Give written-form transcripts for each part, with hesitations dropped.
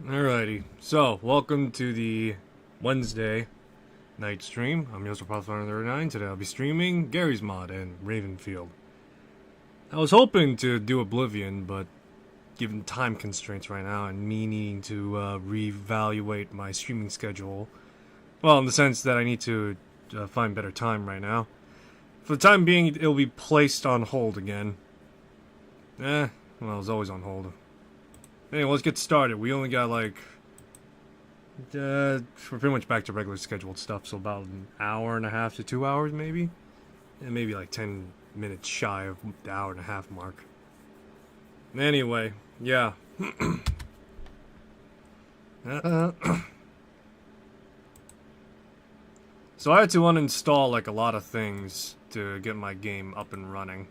Alrighty, so welcome to the Wednesday night stream. I'm Yoso39. Today I'll be streaming Garry's mod and Ravenfield. I was hoping to do Oblivion, but given time constraints right now and me needing to reevaluate my streaming schedule, well, in the sense that I need to find better time right now. For the time being, it'll be placed on hold again. Well, it's always on hold. Anyway, let's get started. We only got like... we're pretty much back to regular scheduled stuff, so about an hour and a half to 2 hours maybe? And maybe like 10 minutes shy of the hour and a half mark. Anyway, yeah. So I had to uninstall like a lot of things to get my game up and running.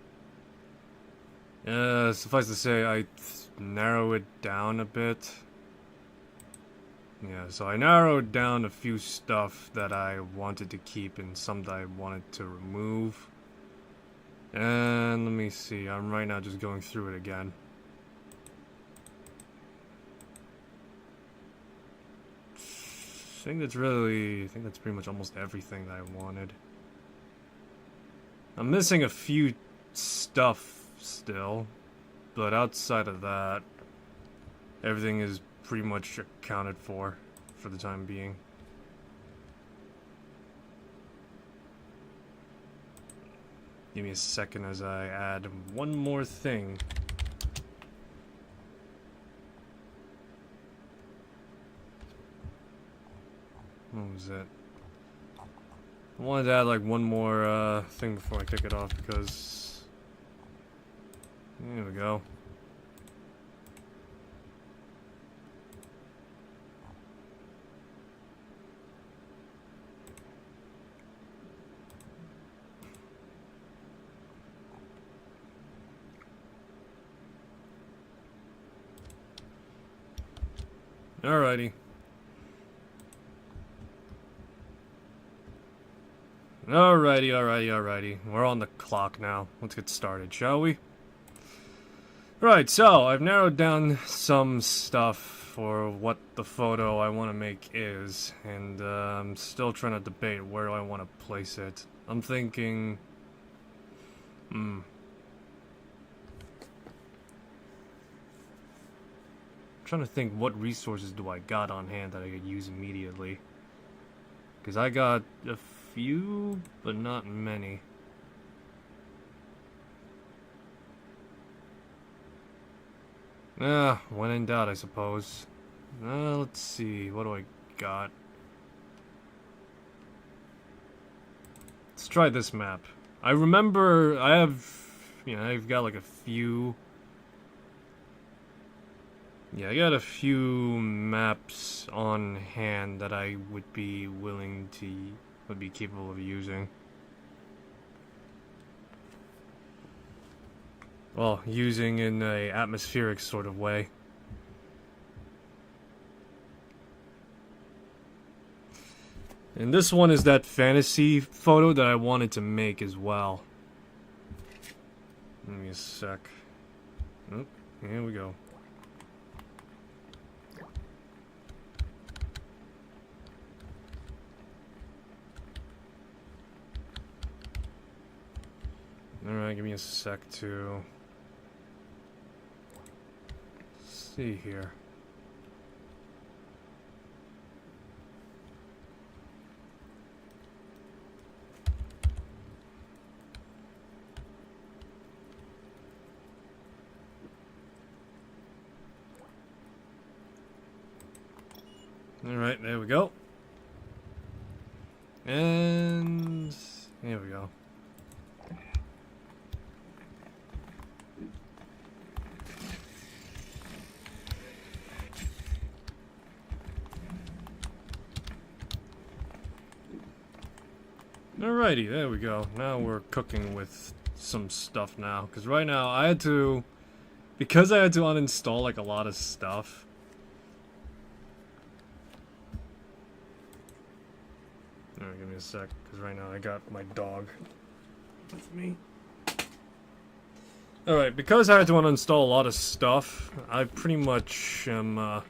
Suffice to say, I narrow it down a bit. Yeah, so I narrowed down a few stuff that I wanted to keep and some that I wanted to remove. And let me see, I'm right now just going through it again. I think that's pretty much almost everything that I wanted. I'm missing a few stuff still, but outside of that, everything is pretty much accounted for the time being. Give me a second as I add one more thing. What was it? I wanted to add like one more thing before I kick it off because... There we go. Alrighty. Alrighty. We're on the clock now. Let's get started, shall we? Right, so I've narrowed down some stuff for what the photo I want to make is, and I'm still trying to debate where do I want to place it. I'm thinking... trying to think what resources do I got on hand that I could use immediately. Because I got a few, but not many. When in doubt, I suppose. Let's see, what do I got? Let's try this map. I remember I've got like a few... Yeah, I got a few maps on hand that I would be capable of using. Well, using in a atmospheric sort of way. And this one is that fantasy photo that I wanted to make as well. Give me a sec. Oh, here we go. Alright, give me a sec to... see here. Alright, there we go. And here we go. Alrighty, there we go. Now we're cooking with some stuff now. Because right now I had to... Because I had to uninstall like a lot of stuff. Alright, give me a sec. Because right now I got my dog with me. Alright, because I had to uninstall a lot of stuff, I pretty much am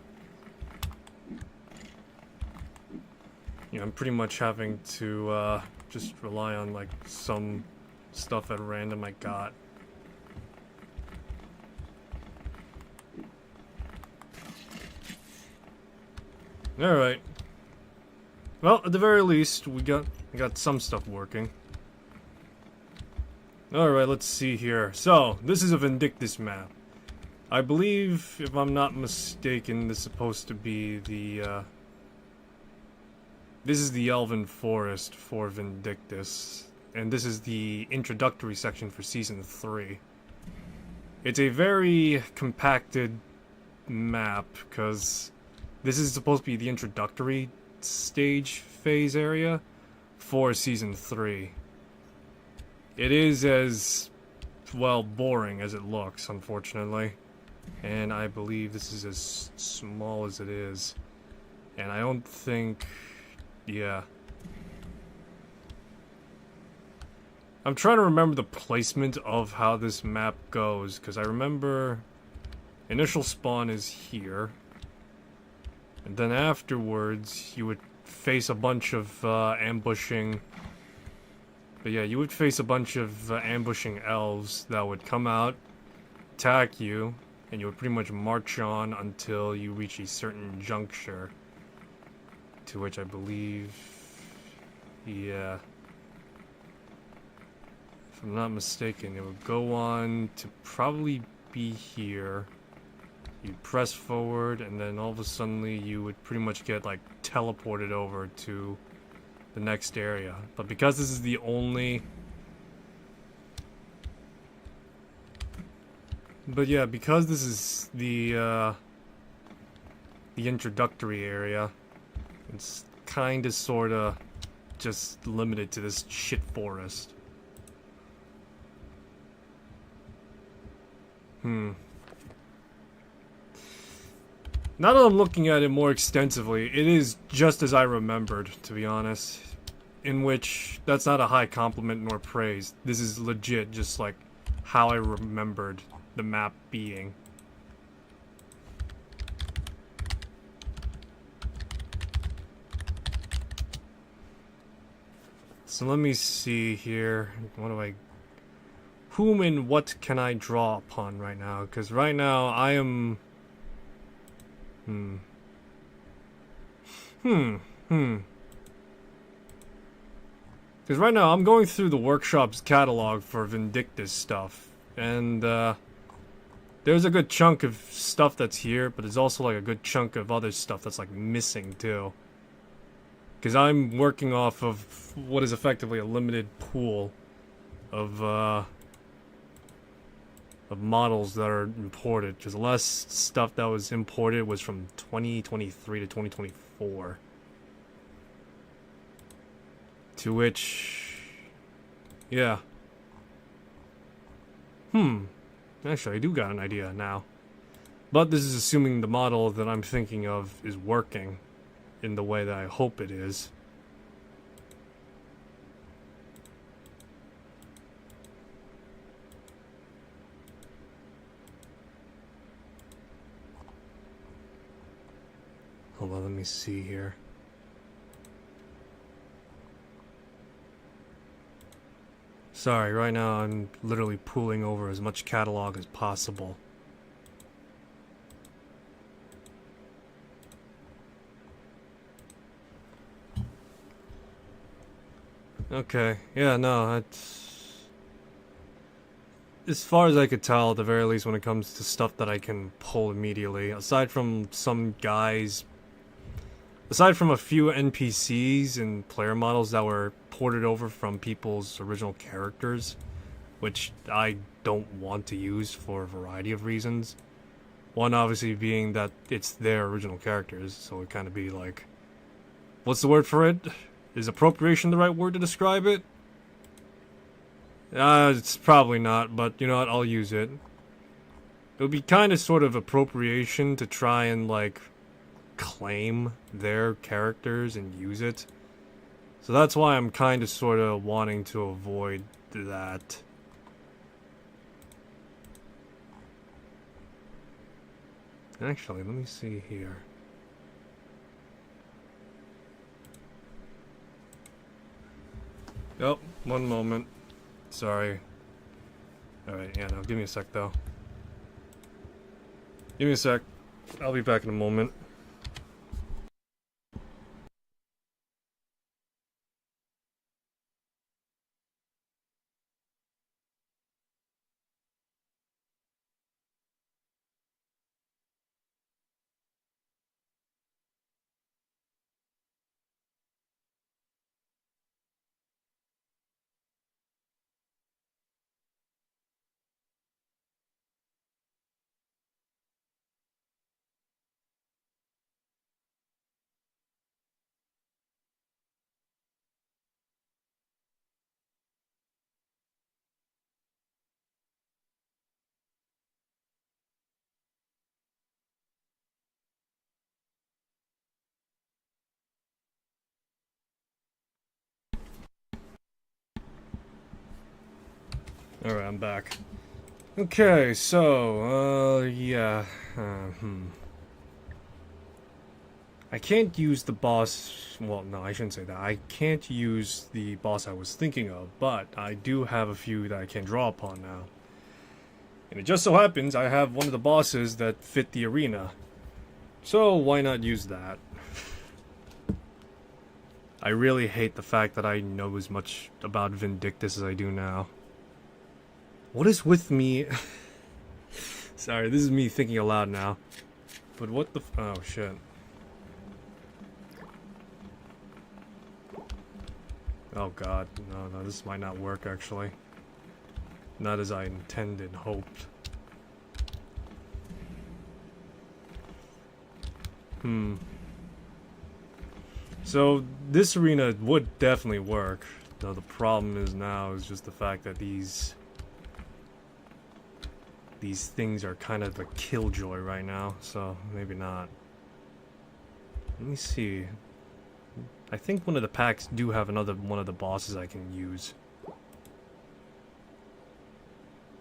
you know, I'm pretty much having to just rely on like some stuff at random I got. Alright. Well, at the very least, we got some stuff working. Alright, let's see here. So, this is a Vindictus map. I believe, if I'm not mistaken, this is supposed to be the, this is the Elven Forest for Vindictus. And this is the introductory section for Season 3. It's a very compacted map, because this is supposed to be the introductory stage phase area for Season 3. It is as, well, boring as it looks, unfortunately. And I believe this is as small as it is. And I don't think... yeah. I'm trying to remember the placement of how this map goes, because I remember... initial spawn is here. And then afterwards, you would face a bunch of ambushing... but yeah, you would face a bunch of ambushing elves that would come out, attack you, and you would pretty much march on until you reach a certain juncture. To which I believe... yeah... if I'm not mistaken, it would go on to probably be here. You'd press forward, and then all of a sudden you would pretty much get, like, teleported over to the next area. But because this is the only... but yeah, because this is the introductory area, it's kinda sorta just limited to this shit forest. Now that I'm looking at it more extensively, it is just as I remembered, to be honest. In which, that's not a high compliment nor praise. This is legit just like how I remembered the map being. So let me see here. What do I... whom and what can I draw upon right now? Because right now I am... Because right now I'm going through the workshop's catalog for Vindictus stuff, and there's a good chunk of stuff that's here, but there's also like a good chunk of other stuff that's like missing too. Because I'm working off of what is effectively a limited pool of models that are imported, because the last stuff that was imported was from 2023 to 2024. To which... yeah. Actually, I do got an idea now. But this is assuming the model that I'm thinking of is working in the way that I hope it is. Hold on, let me see here. Sorry, right now I'm literally pulling over as much catalog as possible. Okay, yeah, no, that's... as far as I could tell, at the very least when it comes to stuff that I can pull immediately, aside from some guys... aside from a few NPCs and player models that were ported over from people's original characters, which I don't want to use for a variety of reasons. One obviously being that it's their original characters, so it kind of be like... what's the word for it? Is appropriation the right word to describe it? It's probably not, but you know what, I'll use it. It would be kind of sort of appropriation to try and, like, claim their characters and use it. So that's why I'm kind of sort of wanting to avoid that. Actually, let me see here. Oh, one moment. Sorry. Alright, yeah, no, give me a sec though. Give me a sec. I'll be back in a moment. Alright, I'm back. Okay, so, yeah. I can't use the boss. Well, no, I shouldn't say that. I can't use the boss I was thinking of, but I do have a few that I can draw upon now. And it just so happens I have one of the bosses that fit the arena. So why not use that? I really hate the fact that I know as much about Vindictus as I do now. What is with me? Sorry, this is me thinking aloud now. But what the oh shit. Oh god, no, this might not work actually. Not as I intended, hoped. So, this arena would definitely work. Though the problem is now is just the fact that these things are kind of a killjoy right now, so maybe not. Let me see. I think one of the packs do have another one of the bosses I can use.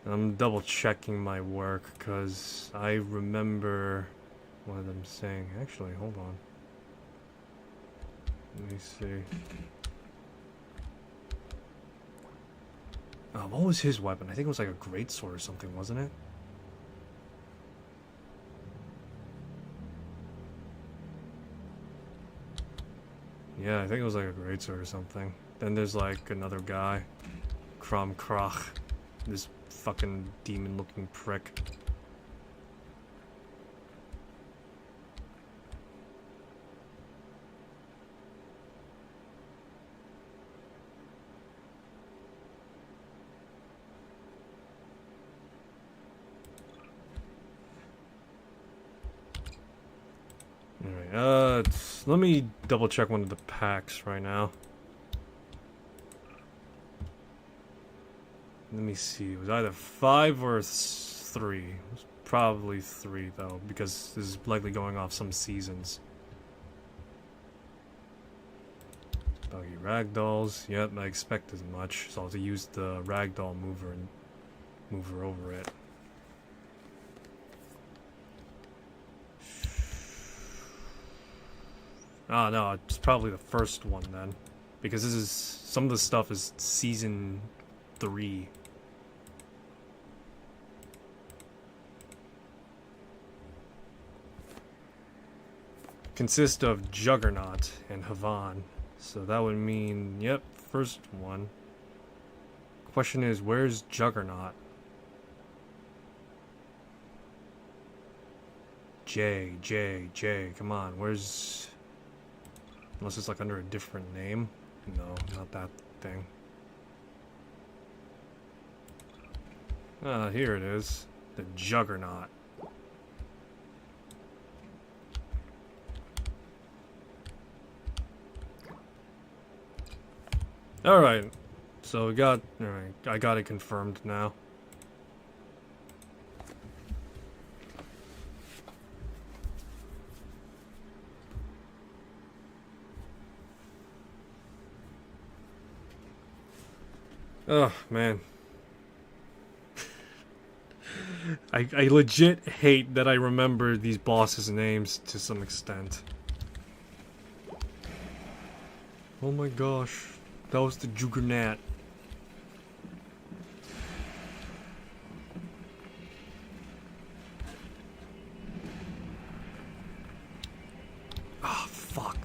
I'm double checking my work because I remember one of them saying, actually, hold on. Let me see. What was his weapon? I think it was like a greatsword or something, wasn't it? Yeah, I think it was like a greatsword or something. Then there's like another guy. Krom Krach. This fucking demon-looking prick. Alright, let me double check one of the packs right now. Let me see, it was either 5 or 3. It was probably 3 though, because this is likely going off some seasons. Buggy ragdolls, yep, I expect as much, so I'll have to use the ragdoll mover and move her over it. Ah, no, it's probably the first one then. Because this is, some of the stuff is season 3. Consist of Juggernaut and Havan. So that would mean, yep, first one. Question is, where's Juggernaut? J, come on, where's... Unless it's like under a different name. No, not that thing. Ah, here it is. The Juggernaut. Alright. So we got... Alright, I got it confirmed now. Oh, man. I legit hate that I remember these bosses' names to some extent. Oh my gosh. That was the juggernaut. Ah, fuck.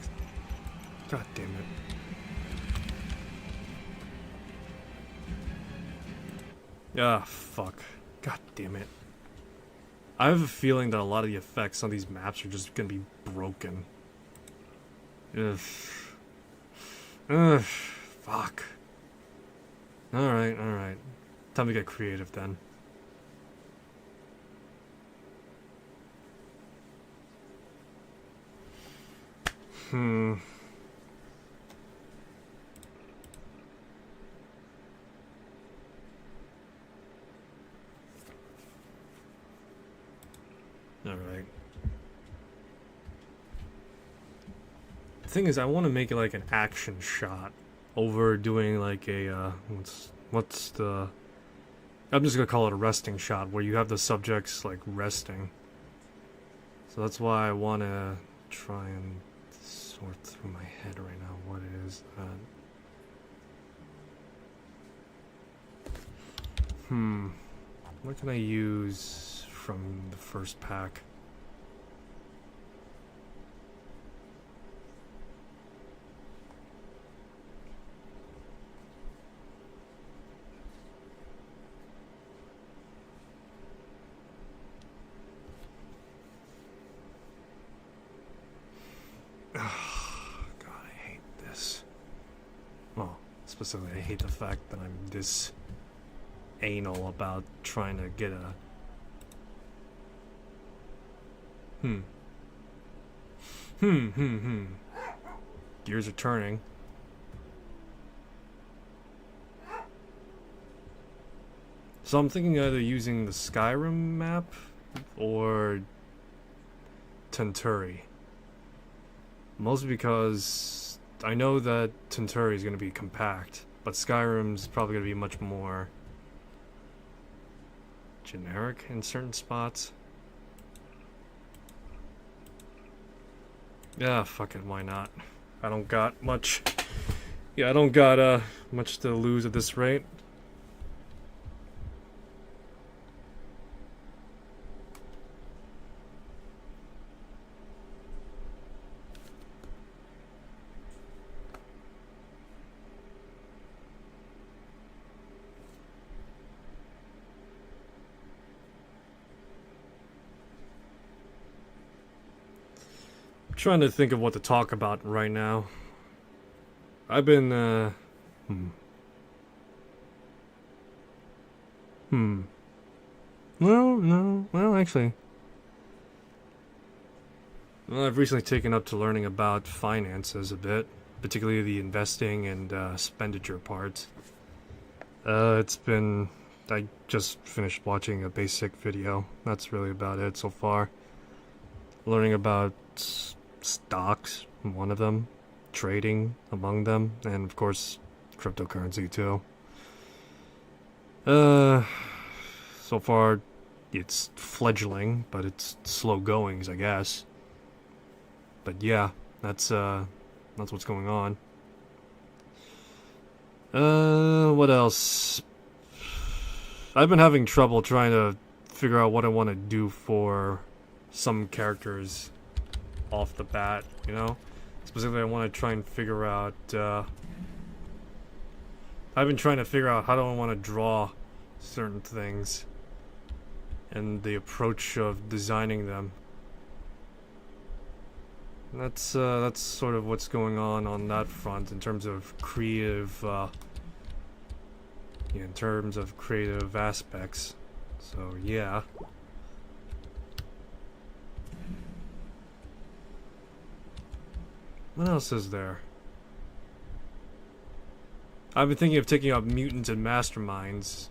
God damn it. Ah, fuck. God damn it. I have a feeling that a lot of the effects on these maps are just gonna be broken. Ugh. Ugh. Fuck. Alright, alright. Time to get creative then. Alright. The thing is, I want to make it like an action shot over doing like a, what's the... I'm just gonna call it a resting shot, where you have the subjects like resting. So that's why I want to try and sort through my head right now what is that. What can I use from the first pack? God, I hate this. Well, specifically, I hate the fact that I'm this anal about trying to get a... Gears are turning. So I'm thinking either using the Skyrim map or Tenturi. Mostly because I know that Tenturi is going to be compact, but Skyrim's probably going to be much more generic in certain spots. Yeah, fuck it, why not? I don't got much. Yeah, I don't got much to lose at this rate. Trying to think of what to talk about right now. I've been well actually, I've recently taken up to learning about finances a bit, particularly the investing and expenditure parts. It's been... I just finished watching a basic video. That's really about it so far. Learning about stocks, one of them, trading among them, and of course cryptocurrency too. So far it's fledgling, but it's slow goings, I guess. But yeah, that's what's going on. What else? I've been having trouble trying to figure out what I want to do for some characters off the bat, you know? Specifically, I want to try and figure out, I've been trying to figure out how do I want to draw certain things and the approach of designing them. That's sort of what's going on that front in terms of creative, in terms of creative aspects. So, yeah. What else is there? I've been thinking of taking up Mutants and Masterminds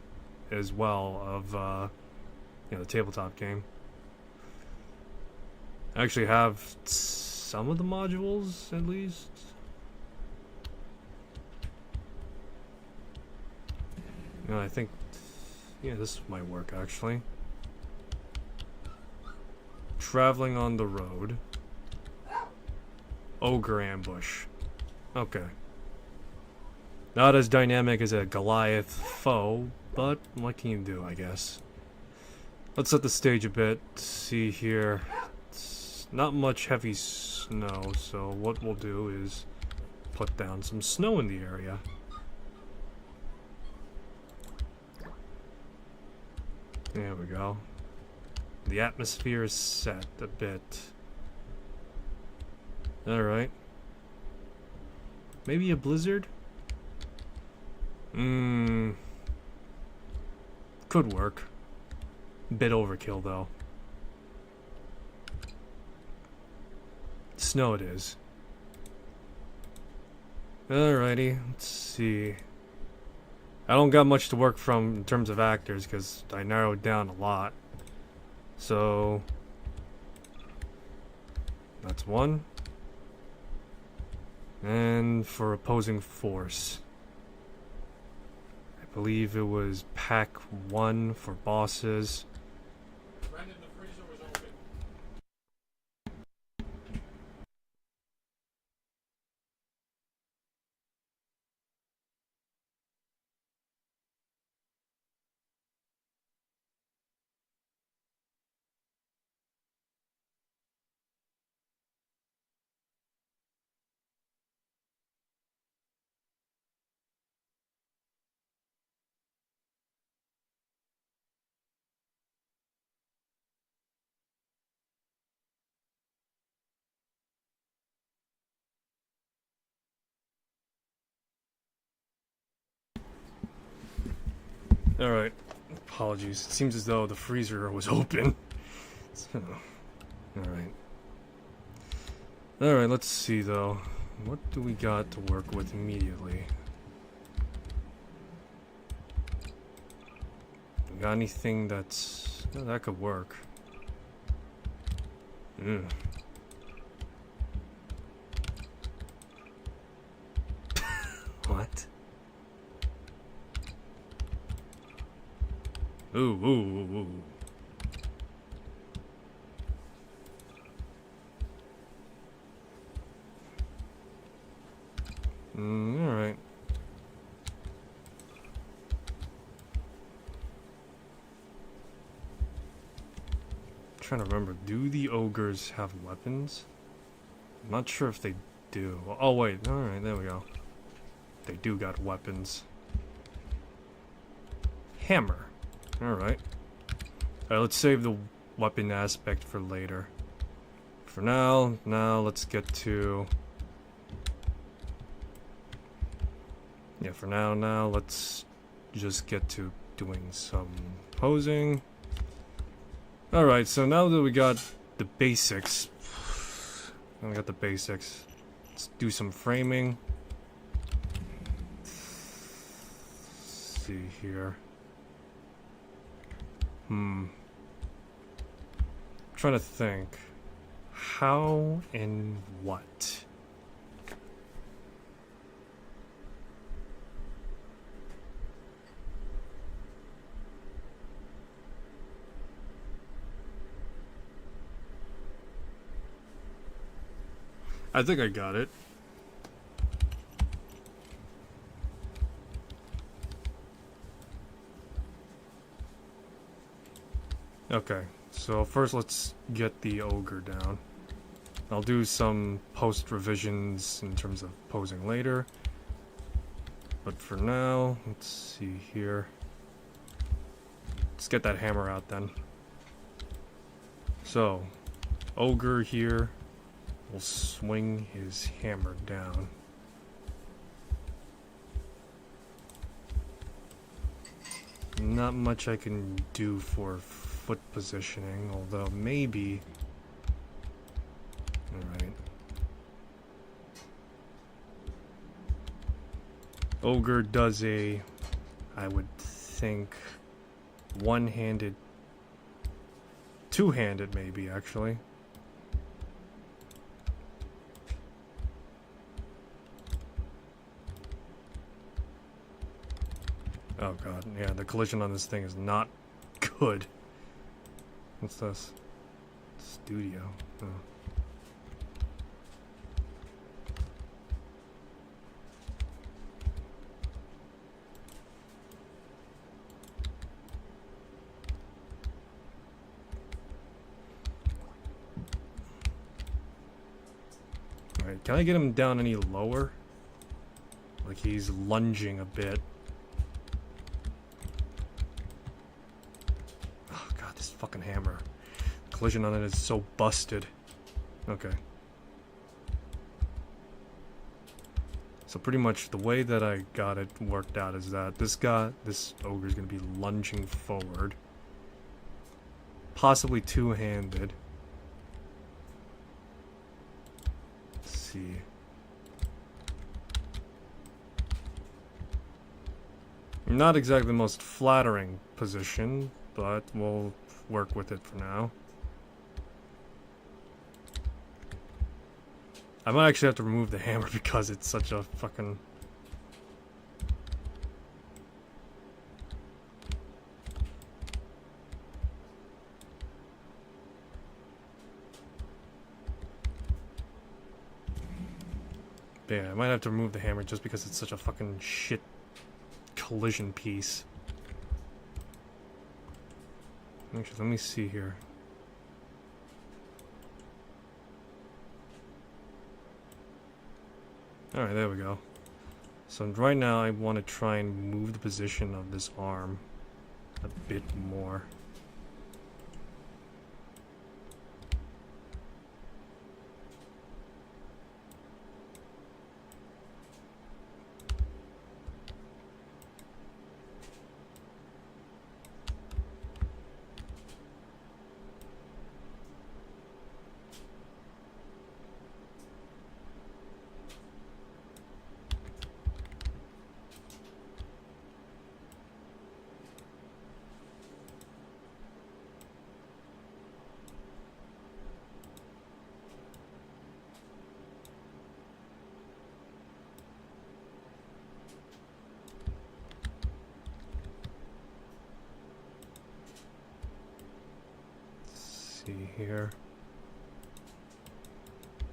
as well of, the tabletop game. I actually have some of the modules, at least. I think, this might work, actually. Traveling on the road. Ogre ambush. Okay. Not as dynamic as a Goliath foe, but what can you do, I guess. Let's set the stage a bit. See here. It's not much heavy snow, so what we'll do is put down some snow in the area. There we go. The atmosphere is set a bit. Alright. Maybe a blizzard? Could work. Bit overkill though. Snow it is. Alrighty, let's see. I don't got much to work from in terms of actors because I narrowed down a lot. So that's one. And for opposing force, I believe it was pack 1 for bosses. Brendan, the freezer was open. Alright, apologies. It seems as though the freezer was open. So, alright. Alright, let's see though. What do we got to work with immediately? We got anything that's... Oh, that could work. What? Ooh. Alright. Trying to remember, do the ogres have weapons? I'm not sure if they do. Oh wait, alright, there we go. They do got weapons. Hammer. Alright. Alright, let's save the weapon aspect for later. For now, let's get to... Yeah, for now, let's just get to doing some posing. Alright, so now that we got the basics, let's do some framing. Let's see here. Trying to think. How and what? I think I got it. Okay, so first let's get the ogre down. I'll do some post revisions in terms of posing later. But for now, let's see here. Let's get that hammer out then. So, ogre here will swing his hammer down. Not much I can do for foot positioning, although maybe... Alright. Ogre does a, I would think, one-handed... two-handed maybe, actually. Oh god, yeah, the collision on this thing is not good. What's this? Studio. Oh. Can I get him down any lower? Like he's lunging a bit. Oh god, this fucking hammer. Collision on it is so busted. Okay. So pretty much the way that I got it worked out is that this ogre is going to be lunging forward. Possibly two-handed. Let's see. Not exactly the most flattering position, but we'll work with it for now. I might actually have to remove the hammer because it's such a fucking... Yeah, I might have to remove the hammer just because it's such a fucking shit collision piece. Actually, let me see here. Alright, there we go. So right now I want to try and move the position of this arm a bit more. Here.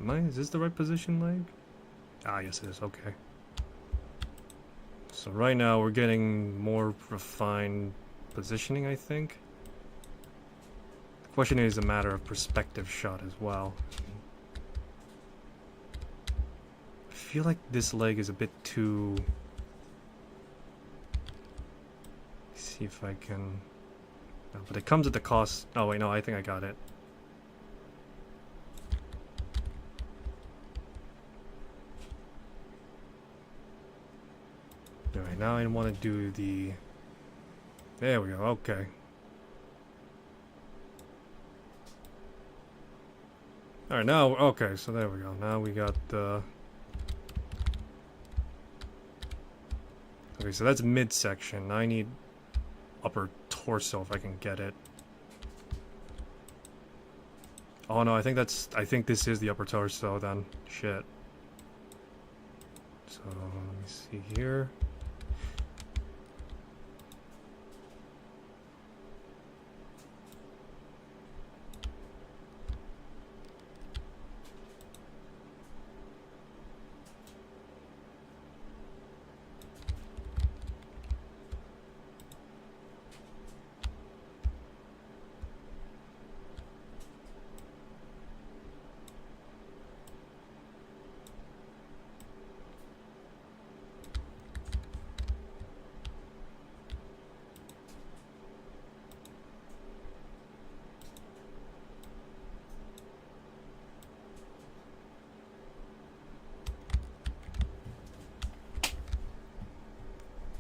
Is this the right position, leg? Ah, yes it is, okay. So right now we're getting more refined positioning, I think. The question is a matter of perspective shot as well. I feel like this leg is a bit too... Let's see if I can... No, but it comes at the cost... Oh wait, no, I think I got it. Alright, now I want to do the... There we go, okay. Alright, now, okay, so there we go. Now we got the... Okay, so that's midsection. Now I need upper torso if I can get it. Oh no, I think this is the upper torso then. Shit. So, let me see here.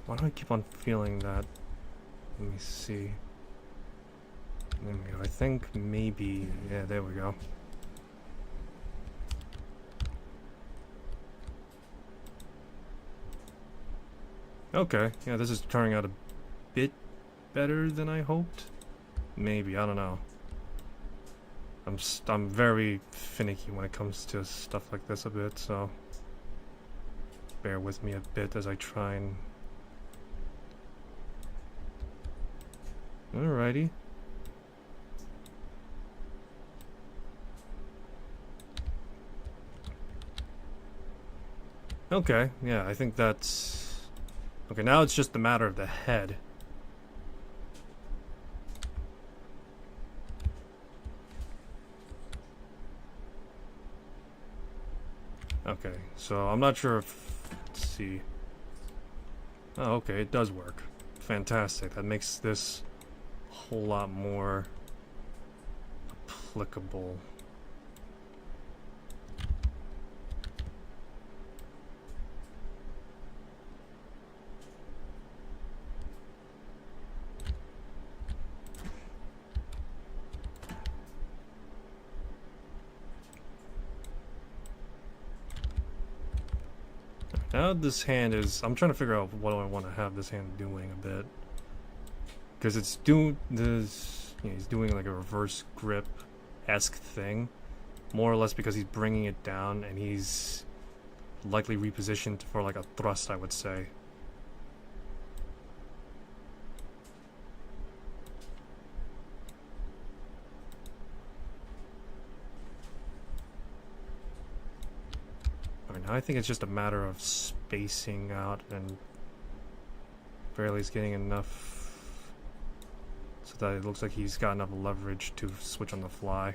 Why do I keep on feeling that? Let me see. There we go. I think maybe... Yeah, there we go. Okay, yeah, this is turning out a bit better than I hoped. Maybe, I don't know. I'm very finicky when it comes to stuff like this a bit, so... Bear with me a bit as I try and... Alrighty. Okay, yeah, I think that's... Okay, now it's just a matter of the head. Okay, so I'm not sure if... Let's see. Oh, okay, it does work. Fantastic. That makes this a whole lot more applicable. Now this hand is... I'm trying to figure out what do I want to have this hand doing a bit. Because it's doing this... You know, he's doing like a reverse grip-esque thing. More or less because he's bringing it down and he's likely repositioned for like a thrust, I would say. Now I think it's just a matter of spacing out and Fairley's getting enough so that it looks like he's got enough leverage to switch on the fly.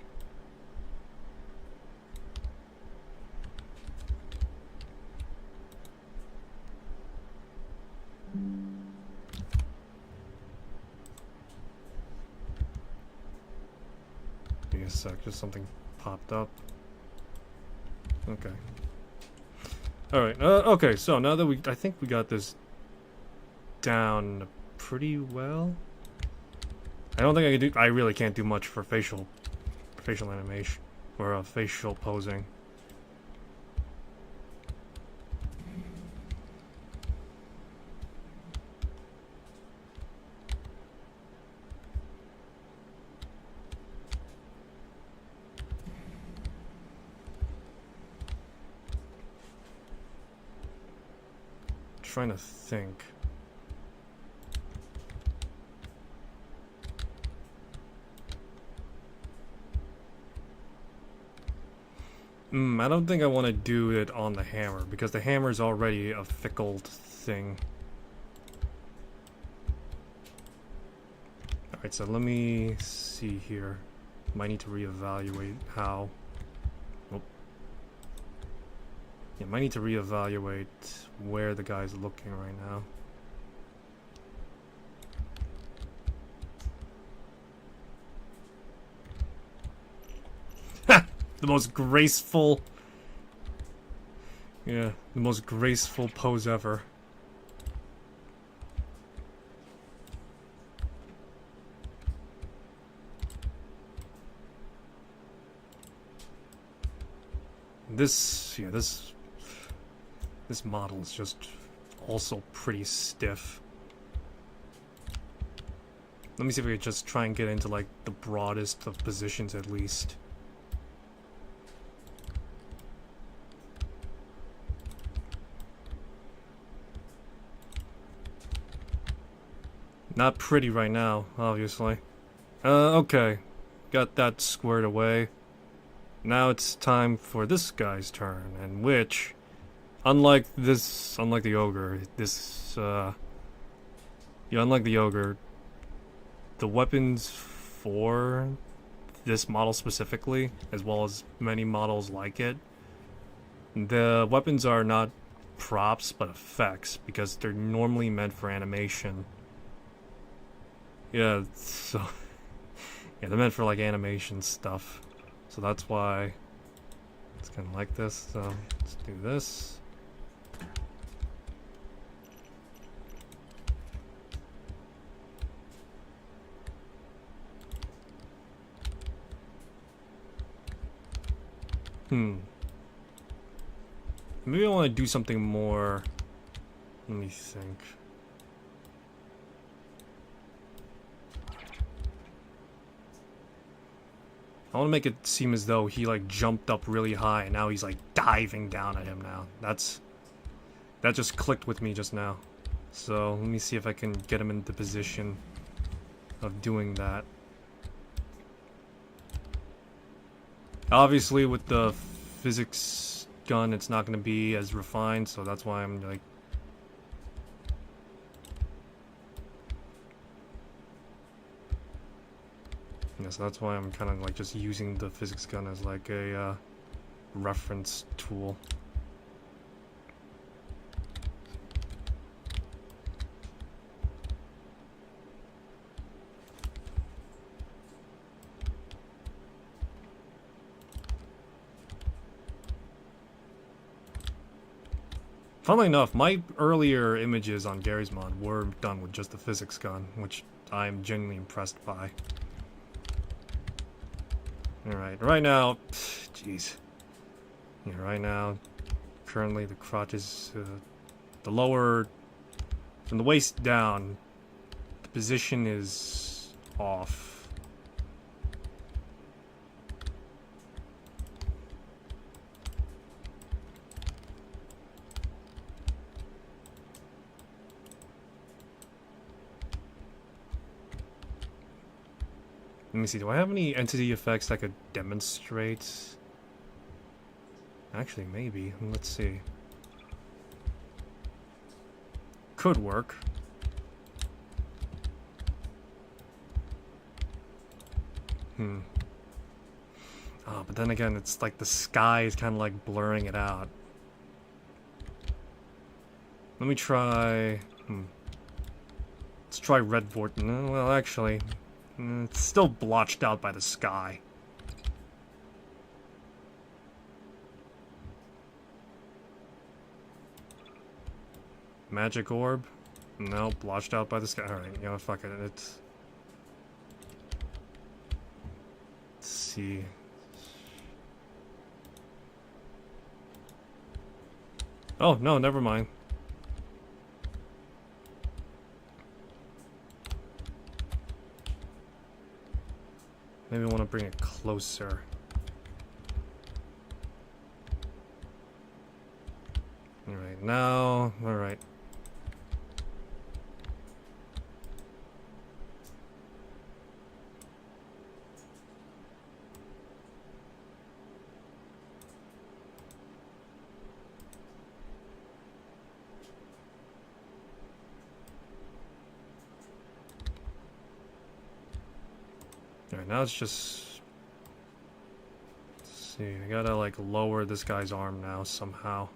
Give me a sec, just something popped up. Okay. Alright, okay, so now that I think we got this down pretty well. I don't think I can do, I really can't do much for facial animation, or facial posing. Trying to think. I don't think I want to do it on the hammer because the hammer is already a fickle thing. Alright, so let me see here. Might need to reevaluate how. Yeah, might need to reevaluate where the guy's looking right now. Ha! The most graceful... Yeah, the most graceful pose ever. This model is just also pretty stiff. Let me see if we can just try and get into like the broadest of positions at least. Not pretty right now, obviously. Okay. Got that squared away. Now it's time for this guy's turn, and which, unlike the ogre, unlike the ogre, the weapons for this model specifically, as well as many models like it, the weapons are not props, but effects, because they're normally meant for animation. Yeah, so, yeah, they're meant for, like, animation stuff. So that's why it's kind of like this. So let's do this. Maybe I want to do something more. Let me think. I want to make it seem as though he like jumped up really high and now he's like diving down at him now. That just clicked with me just now. So let me see if I can get him in the position of doing that. Obviously with the physics gun it's not going to be as refined, so that's why I'm like... Yeah, so that's why I'm kind of like just using the physics gun as like a reference tool. Funnily enough, my earlier images on Garry's mod were done with just the physics gun, which I'm genuinely impressed by. Alright, right now, jeez. Yeah, right now, currently the crotch is, the lower, from the waist down, the position is off. Let me see, do I have any entity effects that could demonstrate? Actually, maybe. Let's see. Could work. Oh, but then again, it's like the sky is kind of like blurring it out. Let me try... Let's try red vortex. No, well, actually... it's still blotched out by the sky. Magic orb? No, blotched out by the sky. Alright, you know, fuck it. Let's see. Oh, no, never mind. Maybe I want to bring it closer. Alright, now... Alright. Alright, now it's just... Let's see, I gotta like lower this guy's arm now somehow.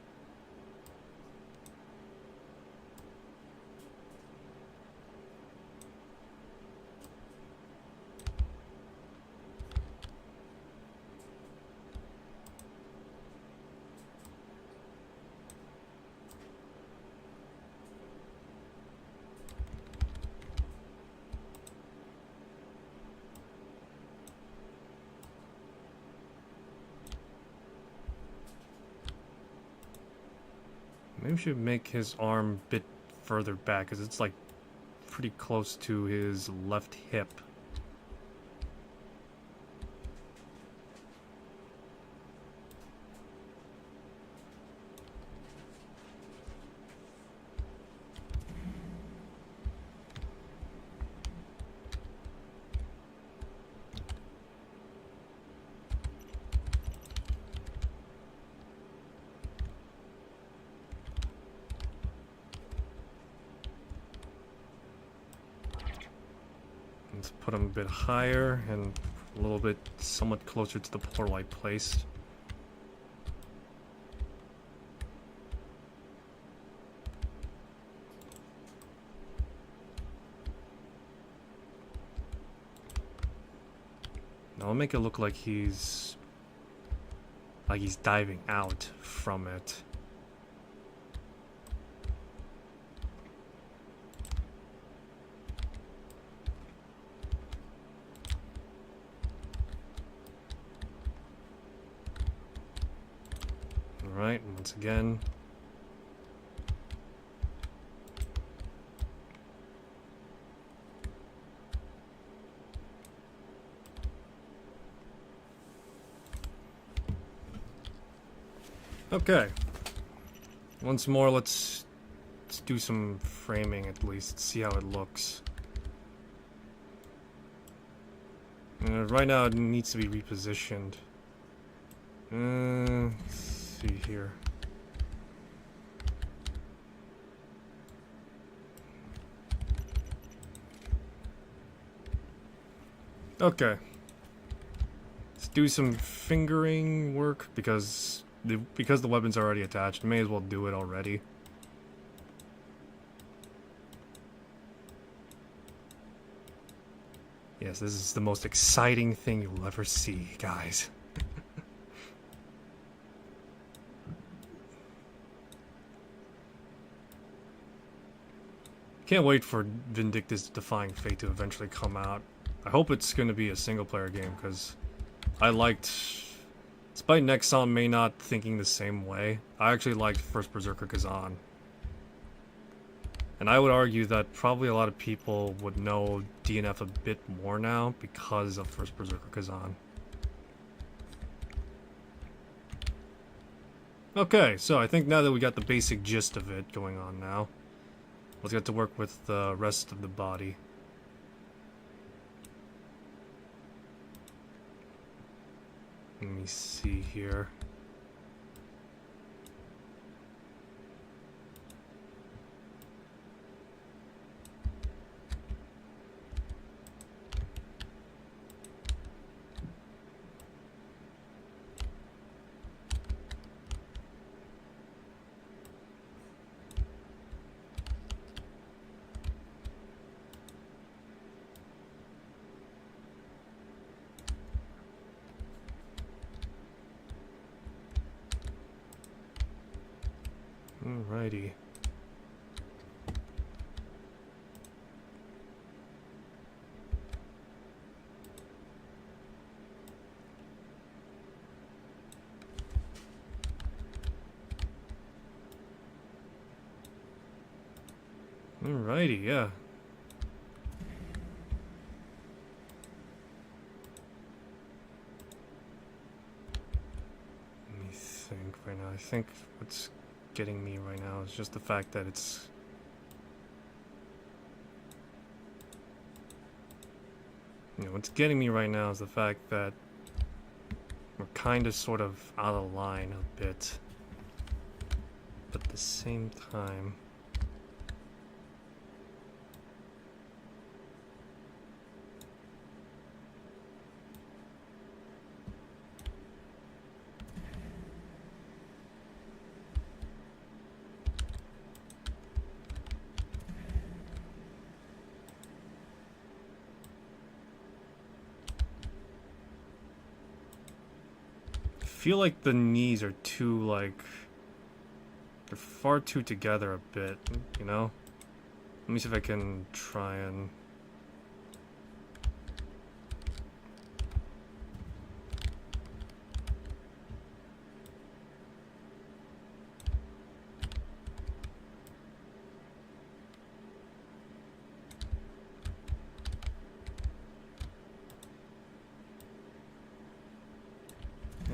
Maybe we should make his arm a bit further back, because it's like pretty close to his left hip. Let's put him a bit higher and a little bit somewhat closer to the portal I placed. Now I'll make it look like he's diving out from it. Alright, once again. Okay. Once more, let's do some framing at least, see how it looks. Right now it needs to be repositioned. Let's see here. Okay. Let's do some fingering work because the weapon's already attached. May as well do it already. Yes, this is the most exciting thing you'll ever see, guys. Can't wait for Vindictus Defying Fate to eventually come out. I hope it's going to be a single-player game, because I liked... Despite Nexon may not thinking the same way, I actually liked First Berserker Kazan. And I would argue that probably a lot of people would know DNF a bit more now because of First Berserker Kazan. Okay, so I think now that we got the basic gist of it going on now, let's get to work with the rest of the body. Let me see here. Alrighty. Alrighty, yeah. Let me think right now. I think what's getting me right now is just the fact that it's... You know, what's getting me right now is the fact that we're kind of sort of out of line a bit. But at the same time... I feel like the knees are too, like, they're far too together a bit, you know? Let me see if I can try and...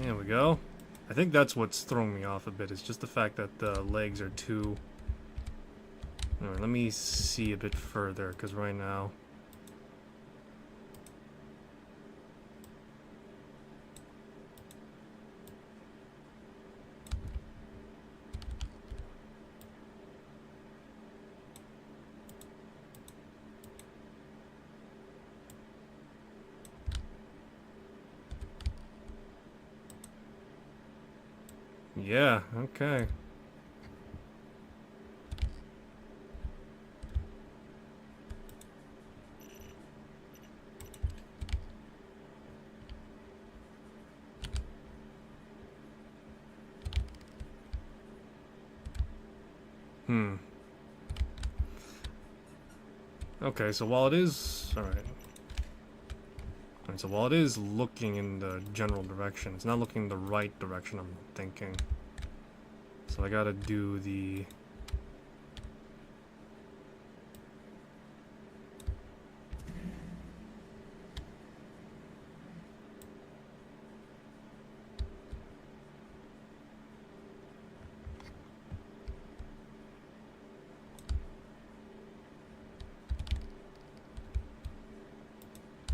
There we go. I think that's what's throwing me off a bit. It's just the fact that the legs are too... Alright, let me see a bit further, because right now... Yeah, okay. Okay, so while it is... Alright. So while it is looking in the general direction, it's not looking in the right direction, I'm thinking. So I gotta do the...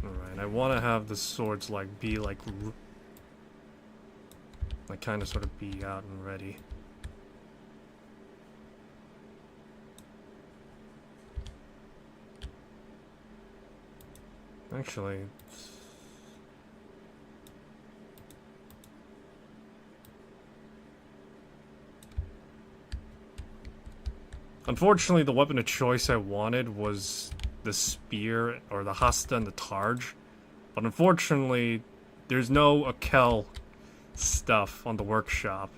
Alright, I want to have the swords, like, be, like kind of sort of be out and ready. Actually... Unfortunately, the weapon of choice I wanted was the spear, or the hasta and the targe. But unfortunately, there's no Akel stuff on the workshop.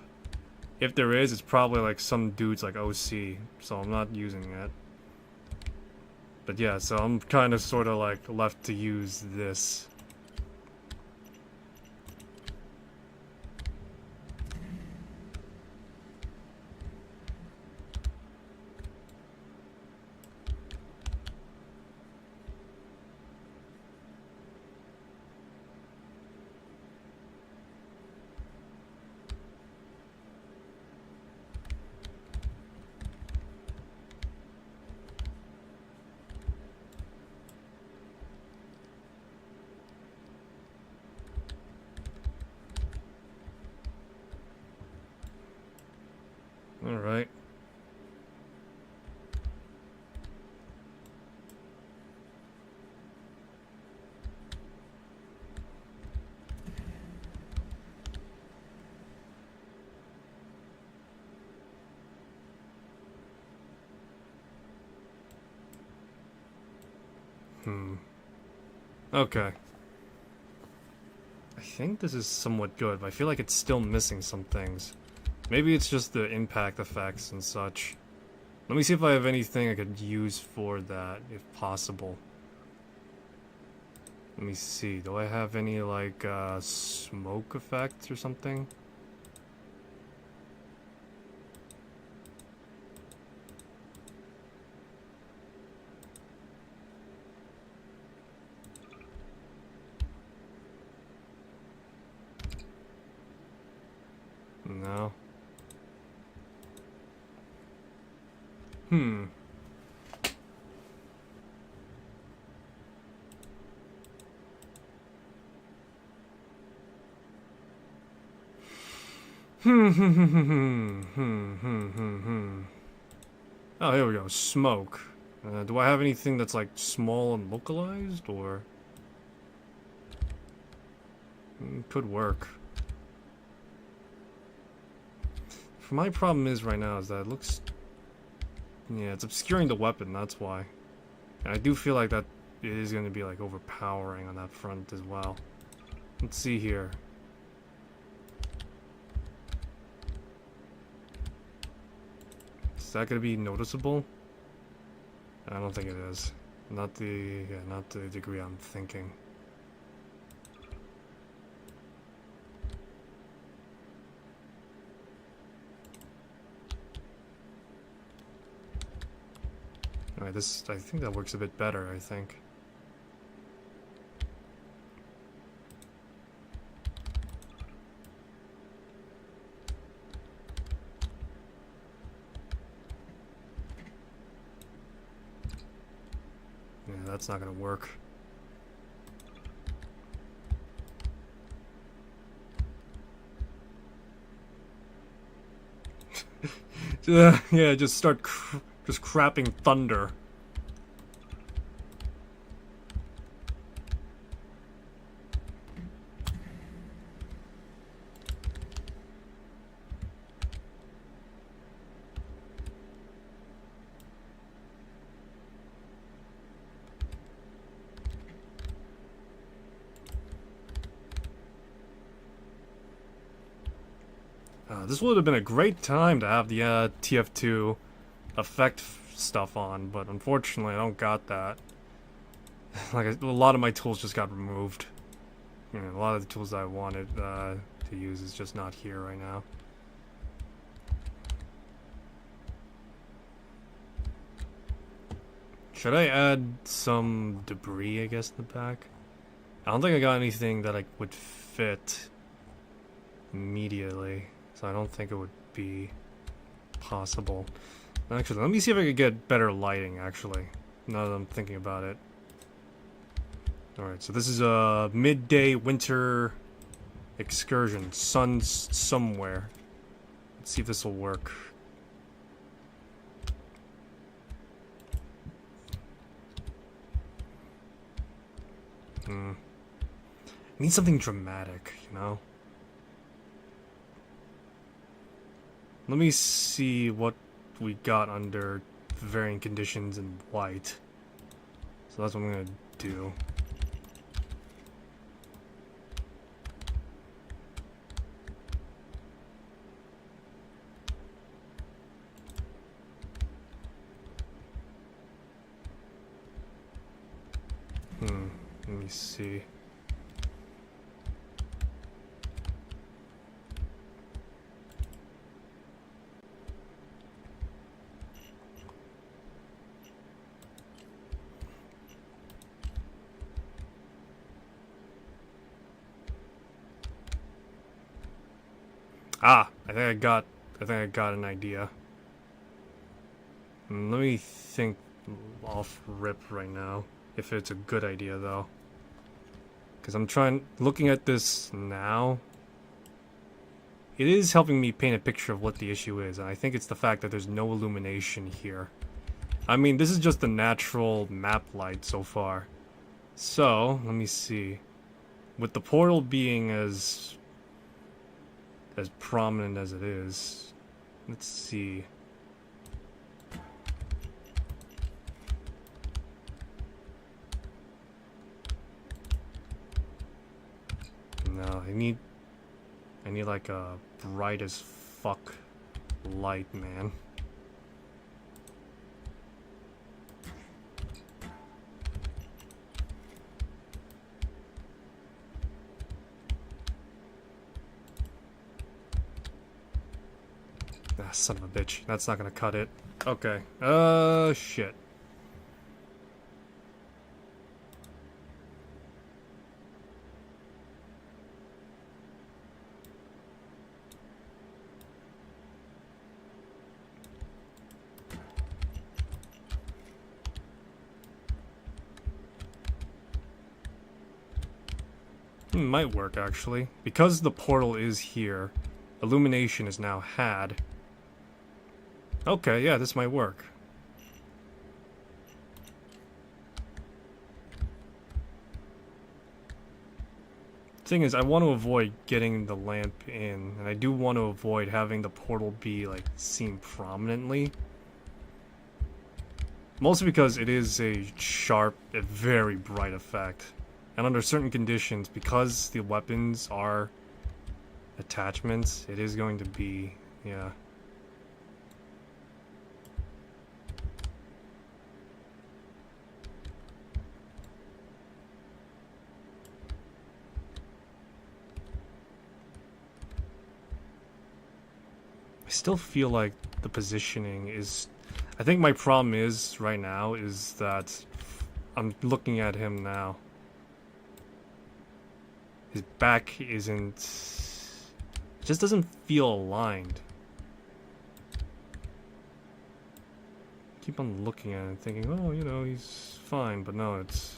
If there is, it's probably like some dude's like OC, so I'm not using it. But yeah, so I'm kind of sort of like left to use this. All right. Okay. I think this is somewhat good, but I feel like it's still missing some things. Maybe it's just the impact effects and such. Let me see if I have anything I could use for that, if possible. Let me see. Do I have any, like, smoke effects or something? No. Hmm. Oh, here we go. Smoke. Do I have anything that's like small and localized, or could work? My problem is right now is that it looks, yeah, it's obscuring the weapon. That's why. And I do feel like that it is going to be like overpowering on that front as well. Let's see here. Is that going to be noticeable? I don't think it is. Not the degree I'm thinking. Alright, this, I think that works a bit better, I think. Yeah, that's not gonna work. Yeah, just start just crapping thunder. This would have been a great time to have the TF2 effect stuff on, but unfortunately I don't got that. Like, a lot of my tools just got removed. You know, a lot of the tools that I wanted to use is just not here right now. Should I add some debris, I guess, in the back? I don't think I got anything that would fit immediately, so I don't think it would be possible. Actually, let me see if I could get better lighting, actually, now that I'm thinking about it. Alright, so this is a midday winter excursion. Sun's somewhere. Let's see if this will work. I need something dramatic, you know? Let me see what we got under varying conditions in white. So that's what I'm gonna do. Let me see. Ah, I think I got an idea. Let me think off rip right now if it's a good idea though. Because looking at this now, it is helping me paint a picture of what the issue is, and I think it's the fact that there's no illumination here. I mean, this is just the natural map light so far. So, let me see. With the portal being as prominent as it is, let's see. No, I need like a bright as fuck light, man. Ah, son of a bitch. That's not gonna cut it. Okay. Shit. Might work, actually. Because the portal is here, illumination is now had. Okay, yeah, this might work. Thing is, I want to avoid getting the lamp in, and I do want to avoid having the portal be, like, seen prominently. Mostly because it is a sharp, a very bright effect. And under certain conditions, because the weapons are attachments, it is going to be, yeah. I still feel like the positioning is... I think my problem is, right now, is that I'm looking at him now. His back isn't... It just doesn't feel aligned. Keep on looking at it and thinking, oh, you know, he's fine, but no, it's...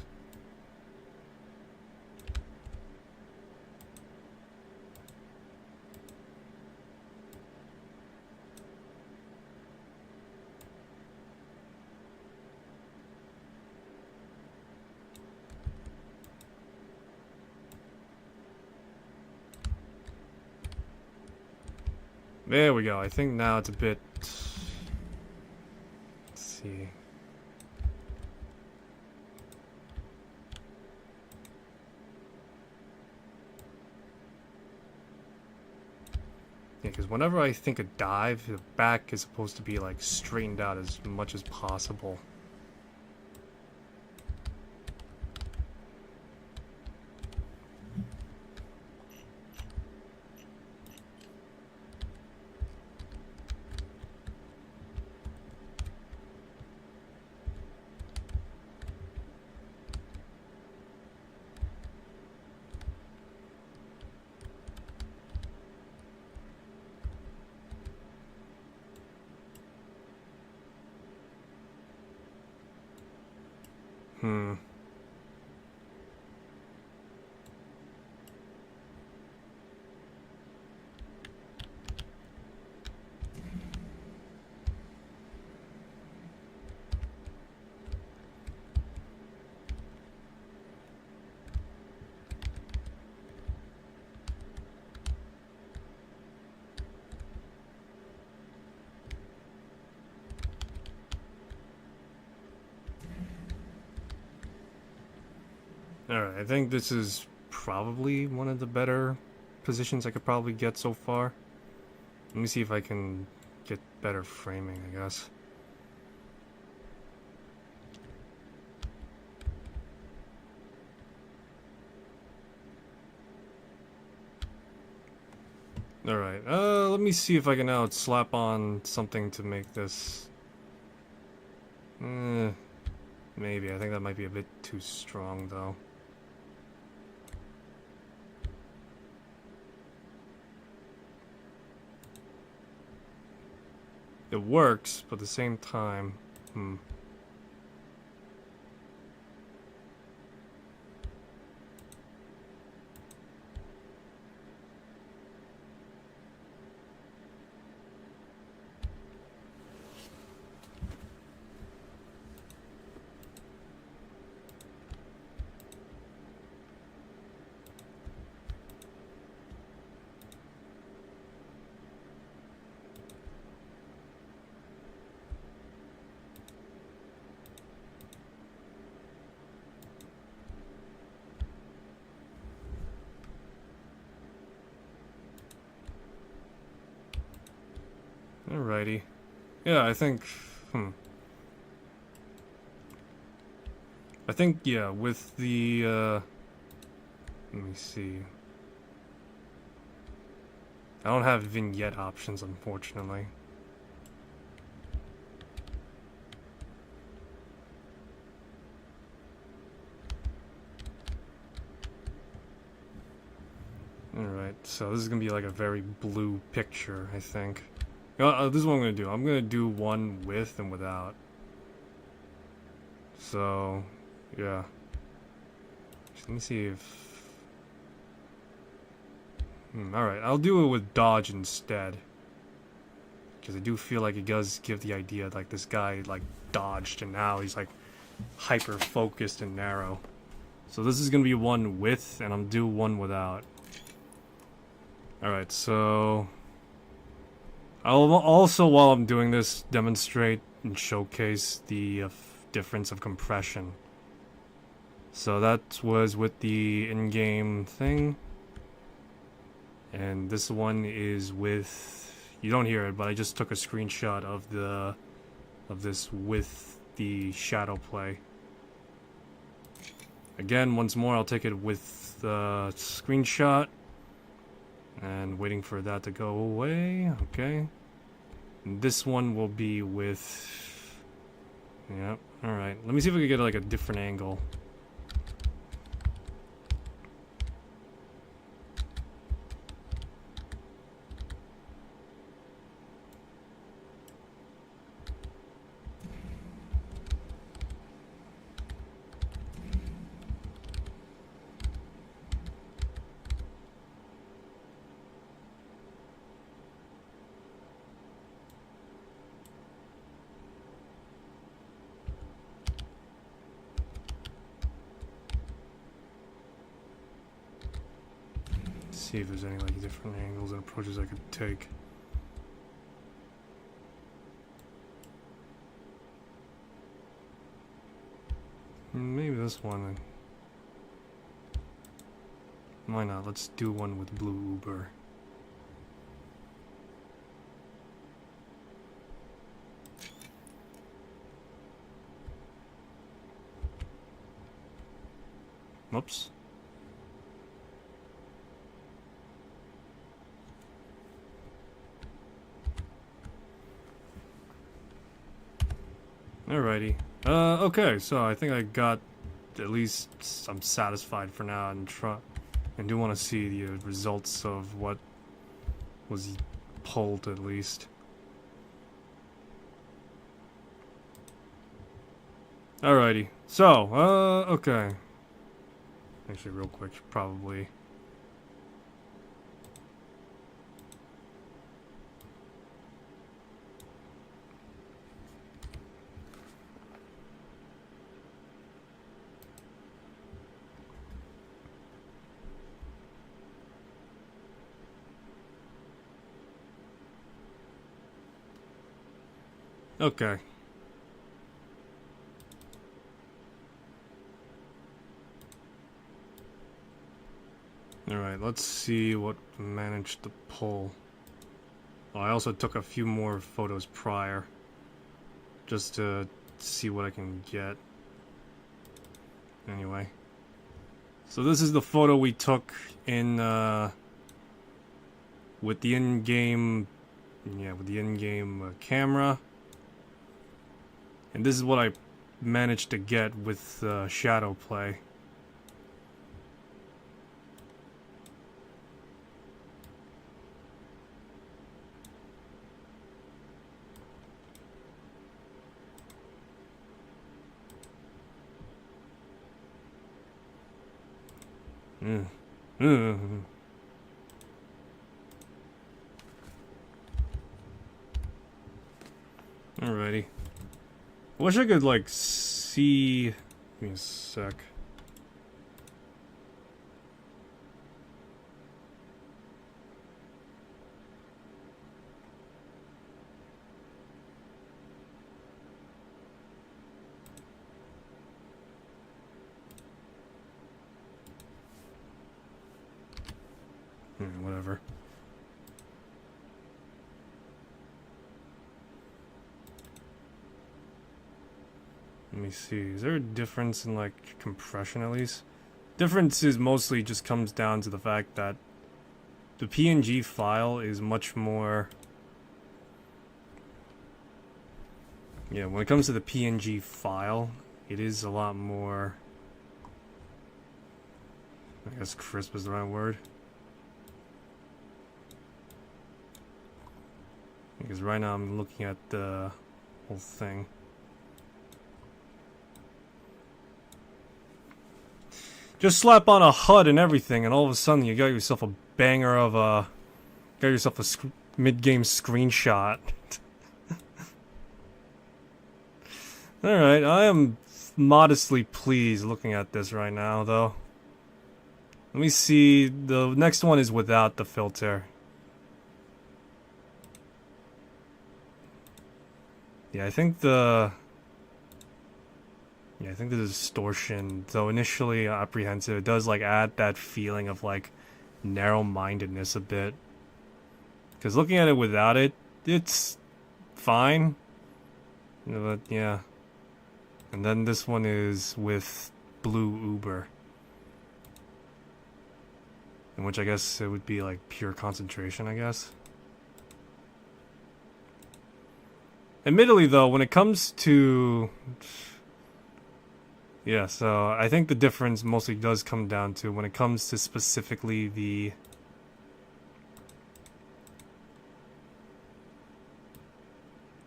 There we go. I think now it's a bit... Let's see. Yeah, because whenever I think a dive, the back is supposed to be like straightened out as much as possible. Alright, I think this is probably one of the better positions I could probably get so far. Let me see if I can get better framing, I guess. Alright, let me see if I can now slap on something to make this... maybe. I think that might be a bit too strong, though. It works, but at the same time... Alrighty. Yeah, I think... I think, yeah, with the, let me see. I don't have vignette options, unfortunately. Alright, so this is gonna be like a very blue picture, I think. This is what I'm gonna do. I'm gonna do one with and without. So, yeah. Just let me see if... alright, I'll do it with dodge instead. Because I do feel like it does give the idea like this guy like dodged and now he's like hyper focused and narrow. So this is gonna be one with and I'm do one without. Alright, so... I'll also, while I'm doing this, demonstrate and showcase the difference of compression. So that was with the in-game thing. And this one is with... You don't hear it, but I just took a screenshot of this with the shadow play. Again, once more, I'll take it with the screenshot. And waiting for that to go away. Okay. And this one will be with... Yep. Alright. Let me see if we can get like a different angle. See if there's any like different angles and approaches I could take. Maybe this one. Why not? Let's do one with blue Uber. Whoops. Alrighty. Okay, so I think I got at least I'm satisfied for now and do want to see the results of what was pulled at least. Alrighty. So, okay. Actually, real quick, probably. Okay. Alright, let's see what managed to pull. Oh, I also took a few more photos prior. Just to see what I can get. Anyway. So this is the photo we took in, with the in-game, camera. And this is what I managed to get with shadow play. Alrighty. I wish I could, like, see... Give me a sec. Whatever. Let me see. Is there a difference in, like, compression at least? Difference is mostly just comes down to the fact that the PNG file is much more... Yeah, when it comes to the PNG file, it is a lot more... I guess crisp is the right word. Because right now I'm looking at the whole thing. Just slap on a HUD and everything, and all of a sudden you got yourself a banger of a... Got yourself a mid-game screenshot. Alright, I am modestly pleased looking at this right now, though. Let me see, the next one is without the filter. Yeah, I think the distortion, though initially apprehensive, it does like add that feeling of like narrow-mindedness a bit. Because looking at it without it, it's fine. But yeah. And then this one is with Blue Uber. In which I guess it would be like pure concentration, I guess. Admittedly, though, when it comes to... Yeah, so I think the difference mostly does come down to when it comes to specifically the...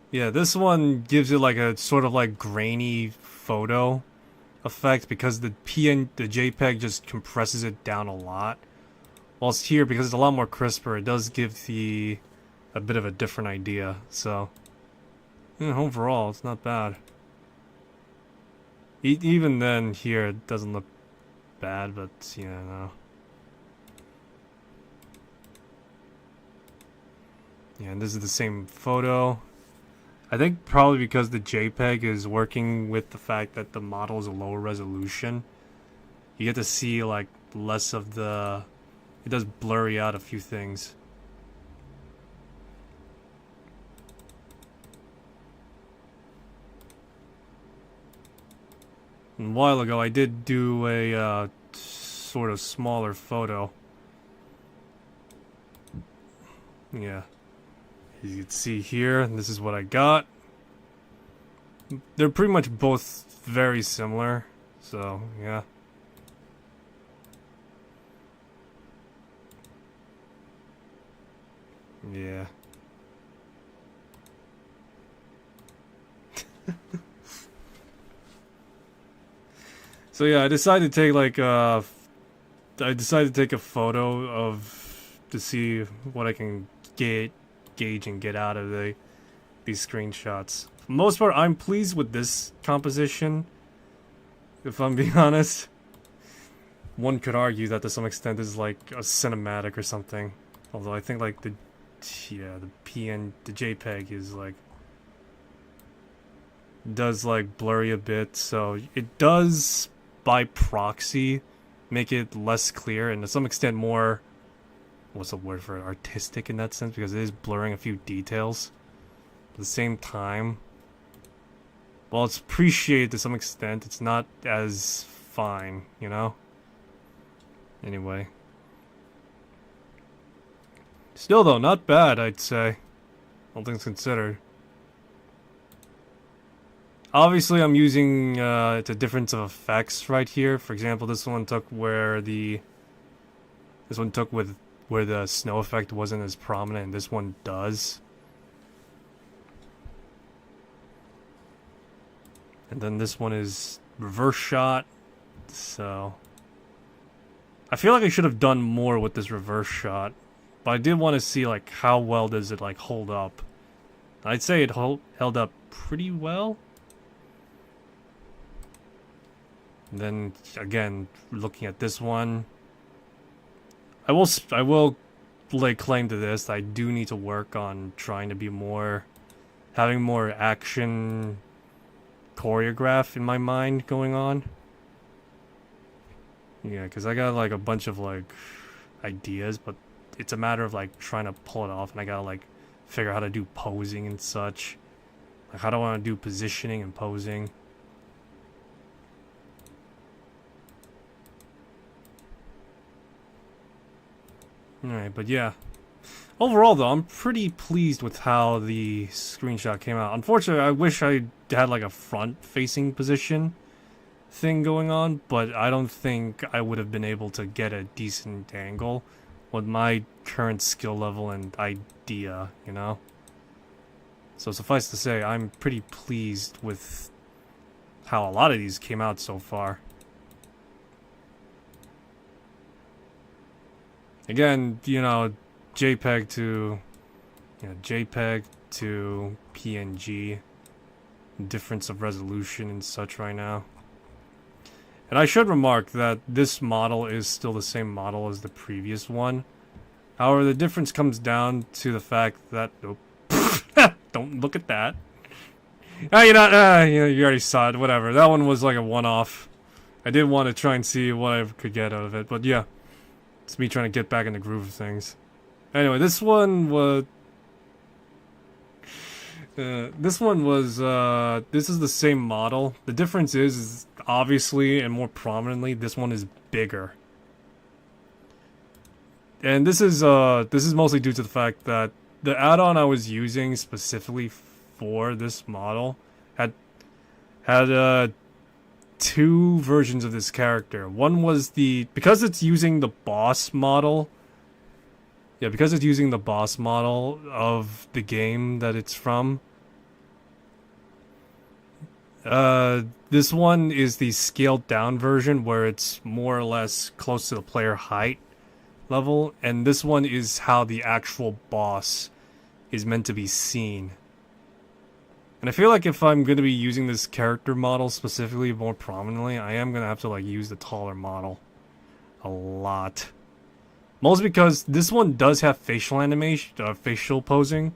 Yeah, this one gives it like a sort of like grainy photo effect because the JPEG just compresses it down a lot. Whilst here, because it's a lot more crisper, it does give a bit of a different idea, so... Yeah, overall, it's not bad. Even then, here, it doesn't look bad, but, yeah, no. Yeah, and this is the same photo. I think probably because the JPEG is working with the fact that the model is a lower resolution, you get to see, like, less of the... It does blurry out a few things. A while ago, I did do a sort of smaller photo. Yeah. As you can see here, this is what I got. They're pretty much both very similar, so yeah. Yeah. So yeah, I decided to take like a photo of to see what I can gauge and get out of these screenshots. For the most part, I'm pleased with this composition. If I'm being honest, one could argue that to some extent this is like a cinematic or something. Although I think like the JPEG is like does like blurry a bit, so it does by proxy make it less clear and to some extent more, what's the word for it, artistic in that sense, because it is blurring a few details. At the same time, while it's appreciated to some extent, it's not as fine, you know? Anyway. Still though, not bad, I'd say. All things considered. Obviously, I'm using the difference of effects right here. For example, this one took where the where the snow effect wasn't as prominent, and this one does. And then this one is reverse shot. So I feel like I should have done more with this reverse shot, but I did want to see like how well does it like hold up. I'd say it held up pretty well. And then again, looking at this one, I will lay claim to this. I do need to work on trying to be having more action choreograph in my mind going on. Yeah, because I got like a bunch of like ideas, but it's a matter of like trying to pull it off, and I gotta like figure out how to do posing and such. Like how do I want to do positioning and posing? Alright, but yeah. Overall though, I'm pretty pleased with how the screenshot came out. Unfortunately, I wish I had like a front-facing position thing going on, but I don't think I would have been able to get a decent angle with my current skill level and idea, you know? So suffice to say, I'm pretty pleased with how a lot of these came out so far. Again, you know, JPEG to PNG, difference of resolution and such right now. And I should remark that this model is still the same model as the previous one. However, the difference comes down to the fact that don't look at that. You already saw it. Whatever. That one was like a one-off. I did want to try and see what I could get out of it, but yeah, it's me trying to get back in the groove of things. Anyway, this one was. This is the same model. The difference is obviously and more prominently, this one is bigger. And this is mostly due to the fact that the add-on I was using specifically for this model had two versions of this character. One was because it's using the boss model. Yeah, because it's using the boss model of the game that it's from. This one is the scaled down version where it's more or less close to the player height level, and this one is how the actual boss is meant to be seen. And I feel like if I'm going to be using this character model specifically more prominently, I am going to have to like use the taller model a lot. Mostly because this one does have facial animation, facial posing,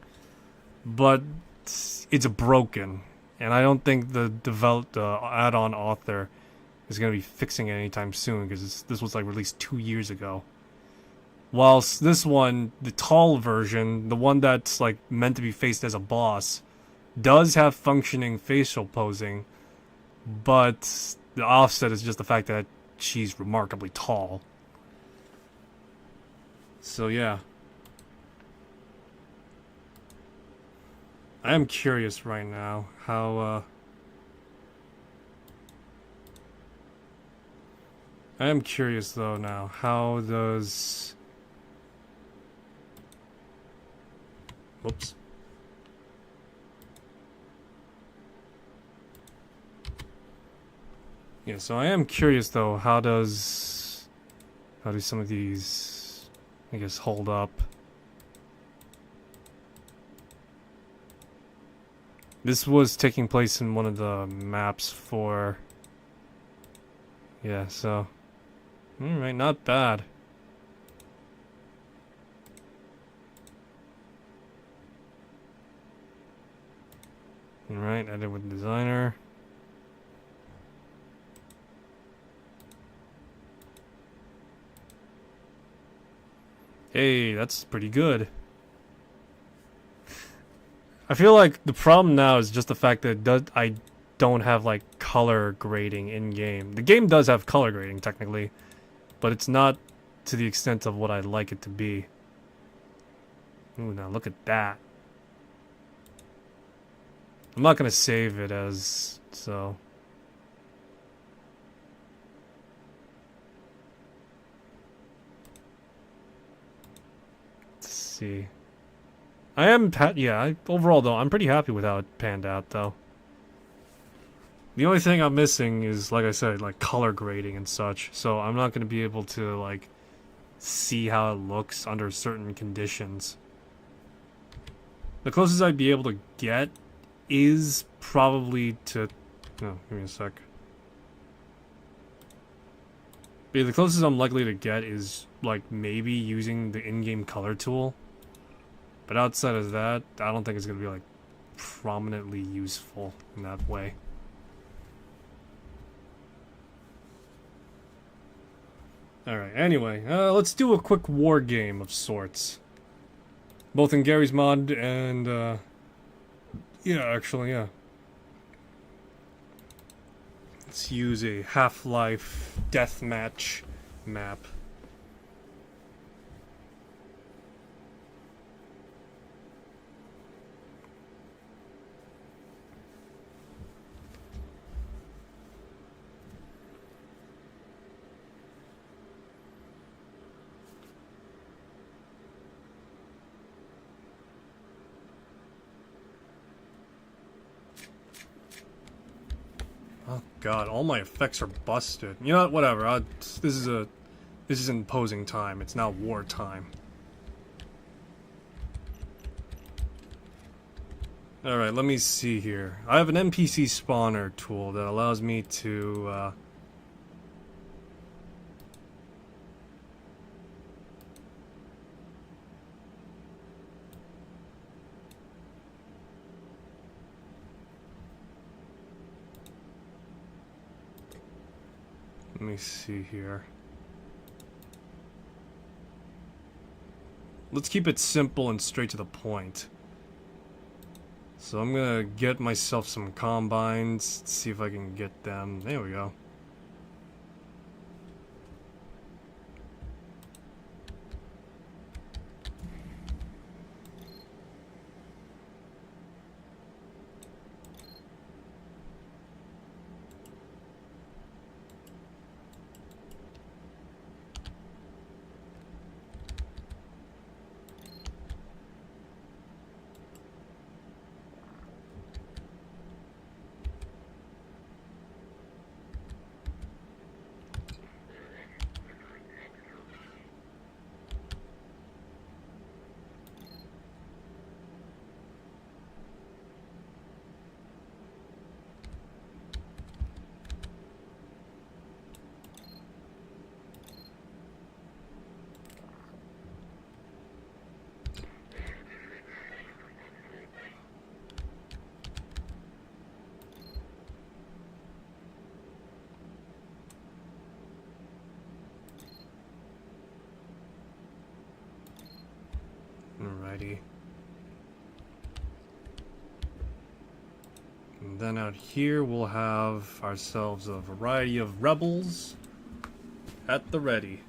but it's broken, and I don't think the add-on author is going to be fixing it anytime soon, because this was like released 2 years ago. Whilst this one, the tall version, the one that's like meant to be faced as a boss, does have functioning facial posing, but the offset is just the fact that she's remarkably tall. So yeah. I am curious right now how I am curious though now, how does whoops. Yeah, so I am curious though, how do some of these, I guess, hold up? This was taking place in one of the maps for, yeah, so, alright, not bad. Alright, edit with designer. Hey, that's pretty good. I feel like the problem now is just the fact that I don't have like color grading in game. The game does have color grading technically, but it's not to the extent of what I'd like it to be. Ooh, now look at that. I'm not gonna save it as so. Let's see. Overall though, I'm pretty happy with how it panned out though. The only thing I'm missing is, like I said, like color grading and such. So I'm not gonna be able to like see how it looks under certain conditions. The closest I'd be able to get is probably to... No, give me a sec. But yeah, the closest I'm likely to get is, like, maybe using the in-game color tool. But outside of that, I don't think it's going to be, like, prominently useful in that way. Alright, anyway, let's do a quick war game of sorts. Both in Garry's mod and, yeah, actually, yeah. Let's use a Half-Life deathmatch map. Oh god, all my effects are busted. You know what, whatever, this is imposing time, it's now war time. Alright, let me see here. I have an NPC spawner tool that allows me to, let me see here. Let's keep it simple and straight to the point. So I'm gonna get myself some combines, see if I can get them. There we go. Alrighty. And then out here we'll have ourselves a variety of rebels at the ready.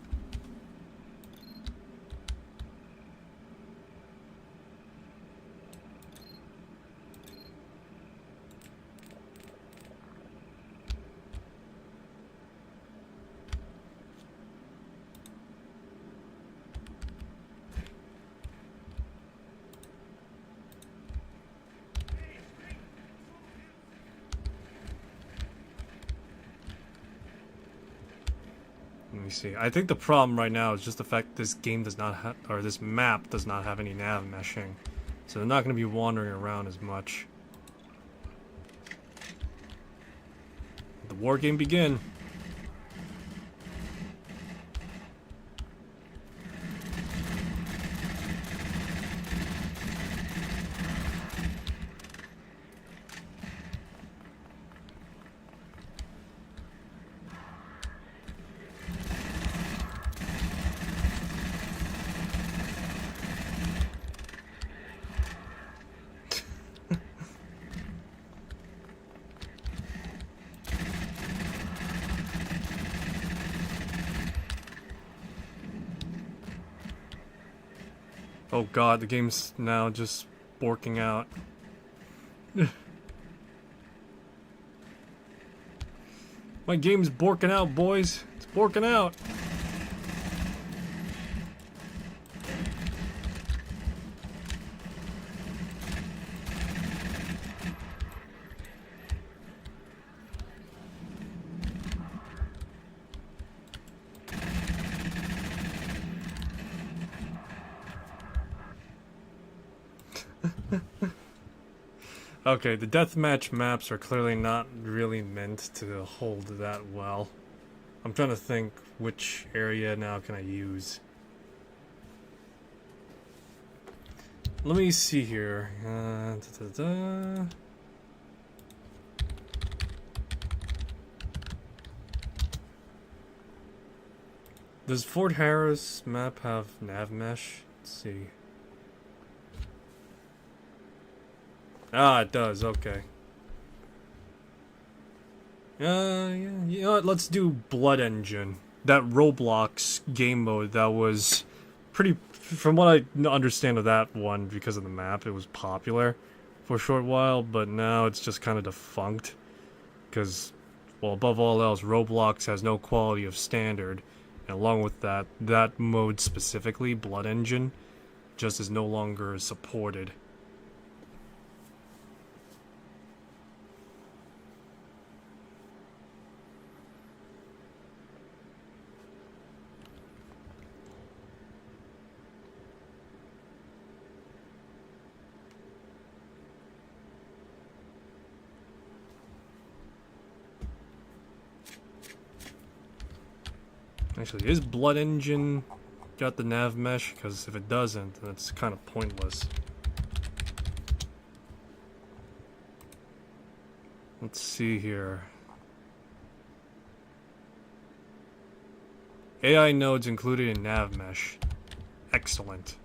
Let me see. I think the problem right now is just the fact this game does not have, or this map does not have any nav meshing. So they're not going to be wandering around as much. Let the war game begin. Oh god, the game's now just borking out. My game's borking out, boys. It's borking out. Okay, the deathmatch maps are clearly not really meant to hold that well. I'm trying to think which area now can I use. Let me see here. Does Fort Harris map have nav mesh? Let's see. Ah, it does, okay. Yeah, you know what, let's do Blood Engine. That Roblox game mode that was pretty, from what I understand of that one, because of the map, it was popular for a short while, but now it's just kind of defunct. Because, well, above all else, Roblox has no quality of standard, and along with that, that mode specifically, Blood Engine, just is no longer supported. Actually, is Blood Engine got the nav mesh? Because if it doesn't, then it's kind of pointless. Let's see here. AI nodes included in nav mesh. Excellent.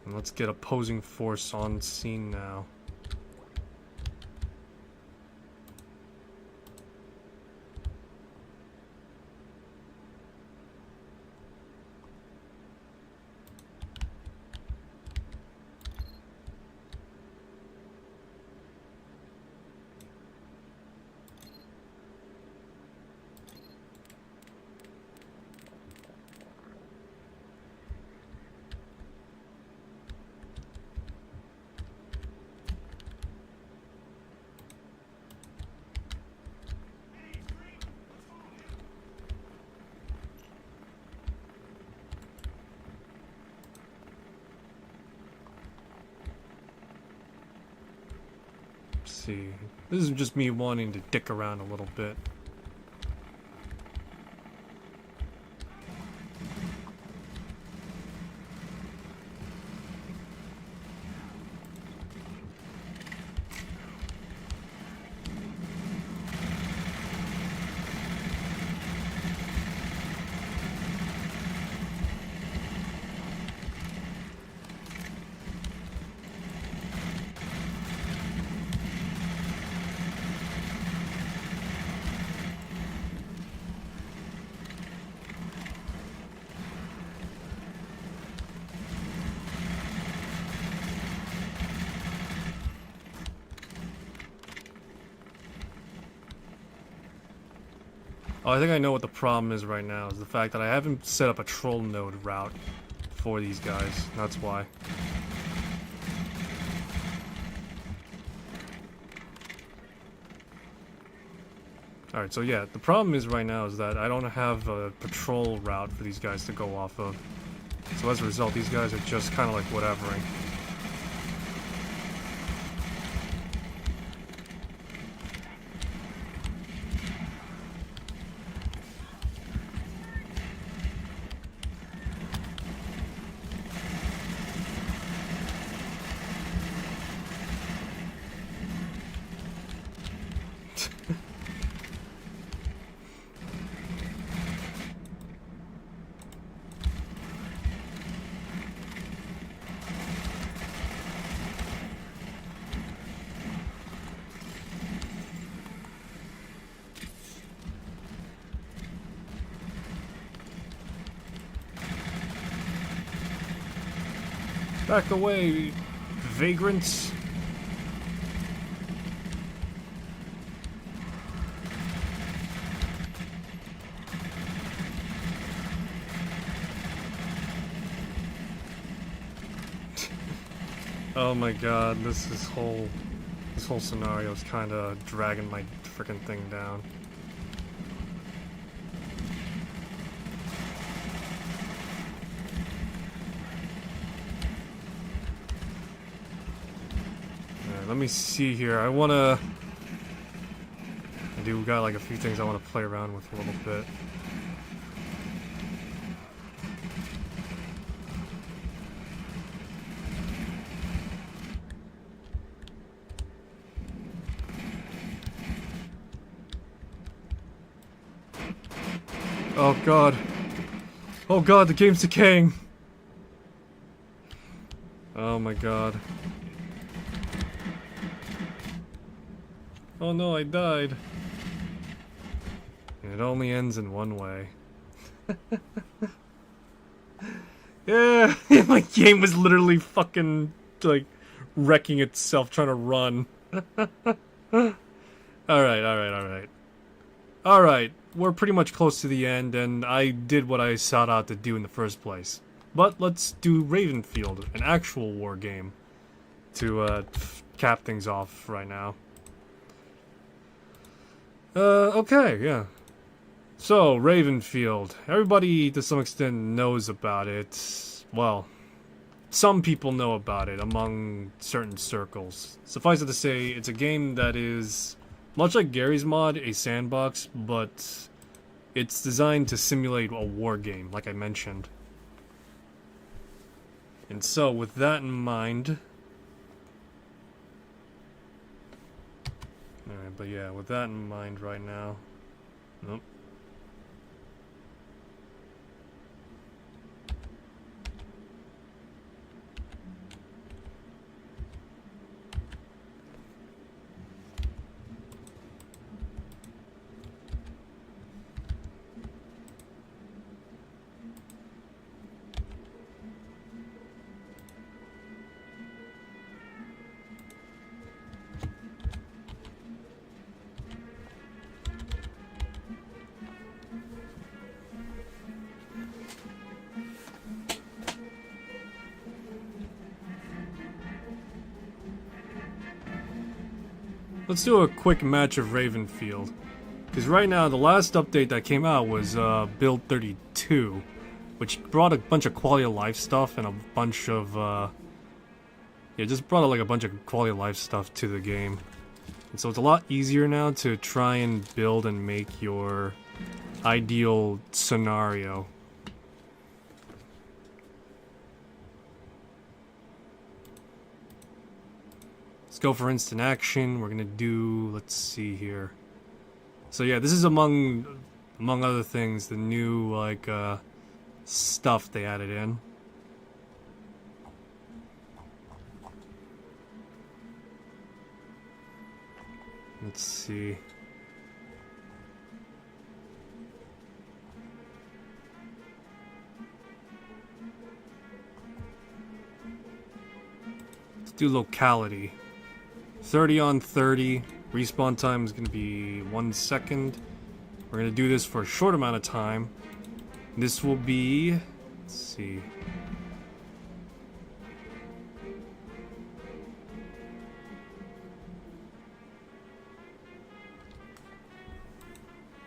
And let's get opposing force on scene now. See, this is just me wanting to dick around a little bit. Oh, I think I know what the problem is right now, is the fact that I haven't set up a troll node route for these guys. That's why. Alright, so yeah, the problem is right now is that I don't have a patrol route for these guys to go off of. So as a result, these guys are just kind of like whatevering. Back away, vagrants. Oh my god, this whole scenario is kind of dragging my freaking thing down. Let me see here. I do got like a few things I want to play around with a little bit. Oh god. Oh god, the game's decaying. Oh my god. Oh no, I died. And it only ends in one way. Yeah, my game was literally fucking, like, wrecking itself trying to run. Alright. Alright, we're pretty much close to the end, and I did what I sought out to do in the first place. But let's do Ravenfield, an actual war game, to cap things off right now. Okay, yeah. So, Ravenfield. Everybody, to some extent, knows about it. Well, some people know about it among certain circles. Suffice it to say, it's a game that is, much like Garry's mod, a sandbox, but it's designed to simulate a war game, like I mentioned. And so, with that in mind... Alright, but yeah, with that in mind right now... Nope. Let's do a quick match of Ravenfield. Because right now, the last update that came out was Build 32, which brought a bunch of quality of life stuff and a bunch of, yeah, just brought like a bunch of quality of life stuff to the game. And so it's a lot easier now to try and build and make your ideal scenario. Let's go for instant action. We're gonna do, let's see here. So yeah, this is among other things, the new like stuff they added in. Let's see. Let's do locality. 30 on 30. Respawn time is going to be 1 second. We're going to do this for a short amount of time. This will be... Let's see.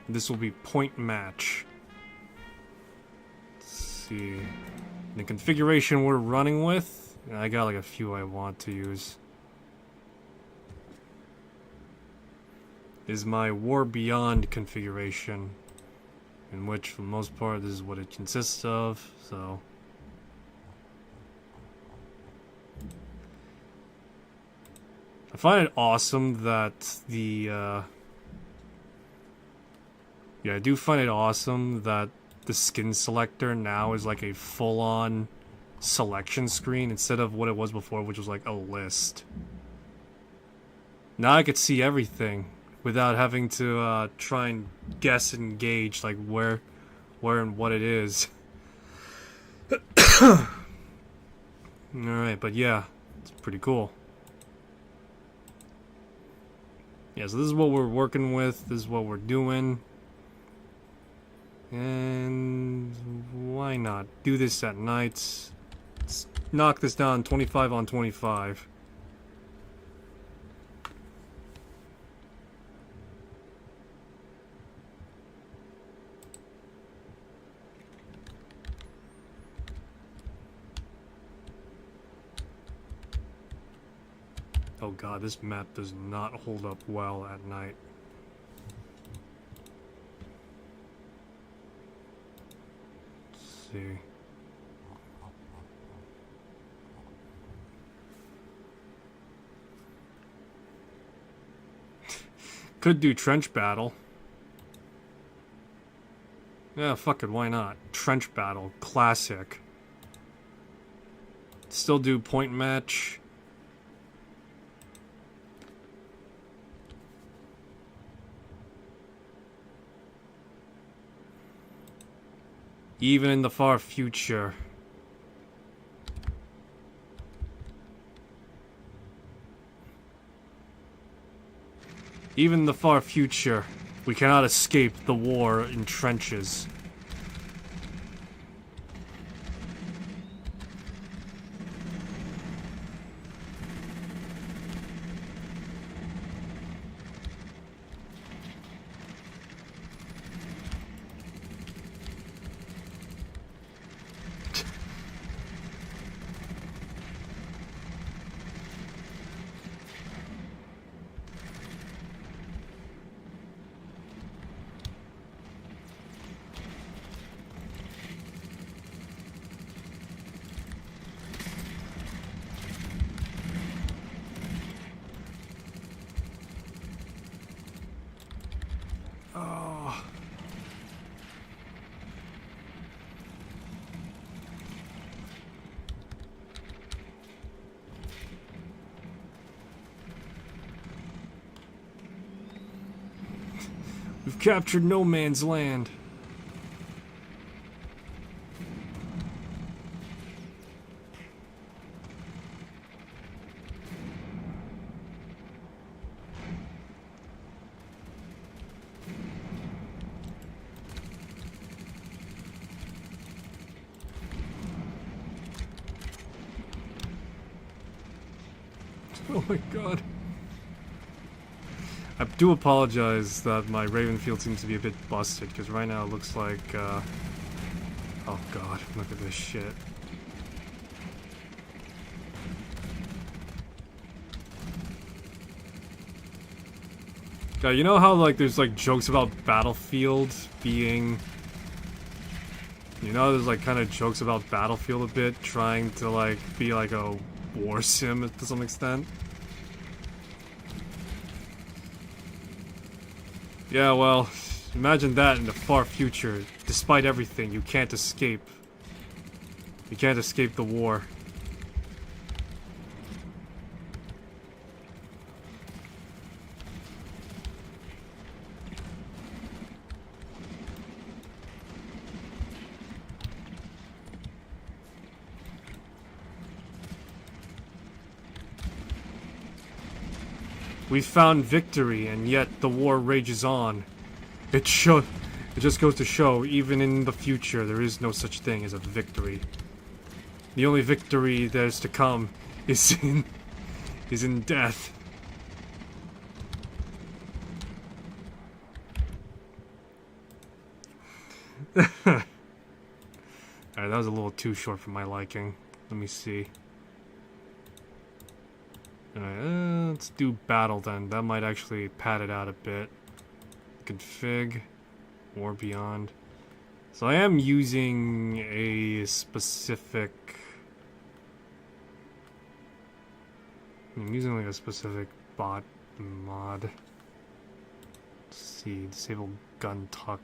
This will be point match. Let's see. The configuration we're running with, I got like a few I want to use. Is my War Beyond configuration, in which for the most part this is what it consists of, so... I find it awesome that the, yeah, I do find it awesome that the skin selector now is like a full-on selection screen instead of what it was before, which was like a list. Now I could see everything without having to try and guess and gauge like where and what it is. Alright, but yeah, it's pretty cool. Yeah, so this is what we're working with, this is what we're doing. And why not do this at night? Let's knock this down 25 on 25. Oh god, this map does not hold up well at night. Let's see. Could do trench battle. Yeah, fuck it, why not? Trench battle, classic. Still do point match. Even in the far future. Even in the far future, we cannot escape the war in trenches. Oh. We've captured no man's land. Oh my god. I do apologize that my Ravenfield seems to be a bit busted, because right now it looks like, oh god, look at this shit. Yeah, you know how, like, there's, like, jokes about Battlefield being... You know, there's, like, kind of jokes about Battlefield a bit, trying to, like, be, like, a war sim to some extent? Yeah, well, imagine that in the far future. Despite everything, you can't escape. You can't escape the war. We found victory, and yet the war rages on. It just goes to show, even in the future, there is no such thing as a victory. The only victory that is to come is in death. Alright, that was a little too short for my liking. Let me see. Alright, let's do battle then. That might actually pad it out a bit. Config. War Beyond. So I am using a specific... I'm using like a specific bot mod. Let's see, disable gun tuck.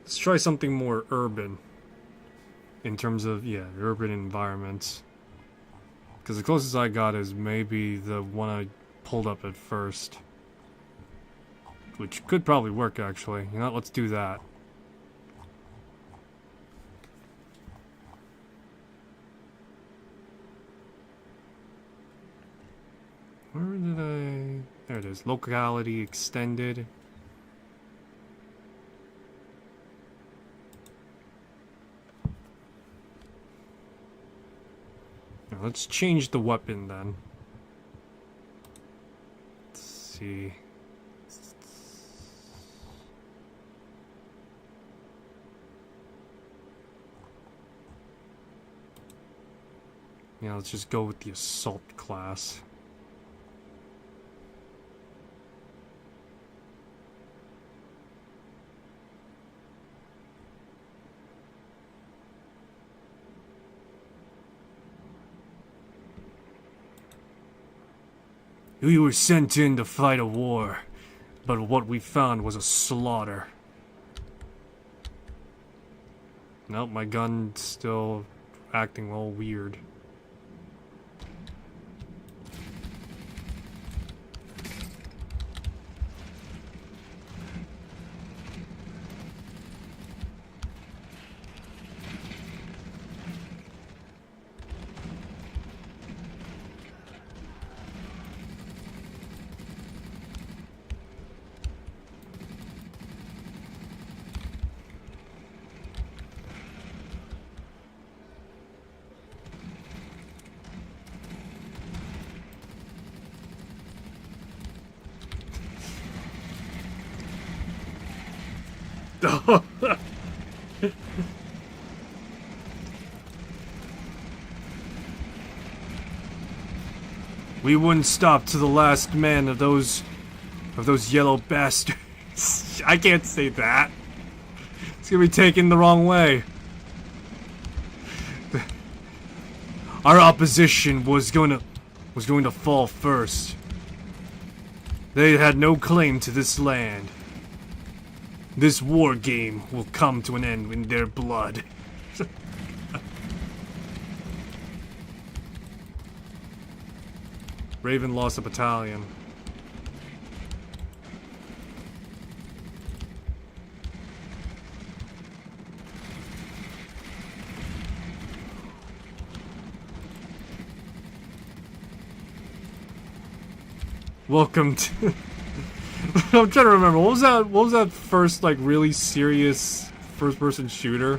Let's try something more urban. in terms of, yeah, urban environments. Because the closest I got is maybe the one I pulled up at first. Which could probably work, actually. You know what, let's do that. Where did I... There it is. Locality extended. Now let's change the weapon then. Let's see. Yeah, let's just go with the assault class. We were sent in to fight a war, but what we found was a slaughter. Nope, my gun's still acting all weird. We wouldn't stop to the last man of those yellow bastards. I can't say that. It's gonna be taken the wrong way. Our opposition was going to fall first. They had no claim to this land. This war game will come to an end in their blood. Raven lost a battalion. Welcome to... I'm trying to remember, what was that first, like, really serious first-person shooter?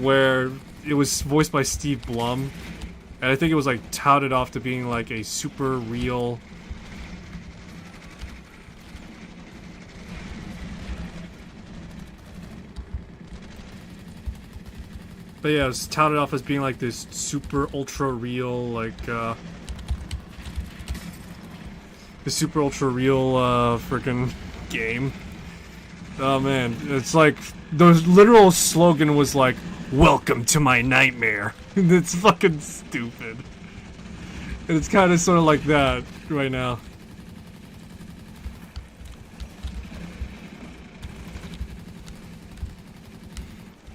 Where it was voiced by Steve Blum? And I think it was, like, touted off to being, like, a super real... But yeah, it was touted off as being, like, this super ultra real, like, the super ultra real, freaking game. Oh man, it's like, the literal slogan was like, "Welcome to my nightmare." It's fucking stupid. And it's kind of sort of like that right now.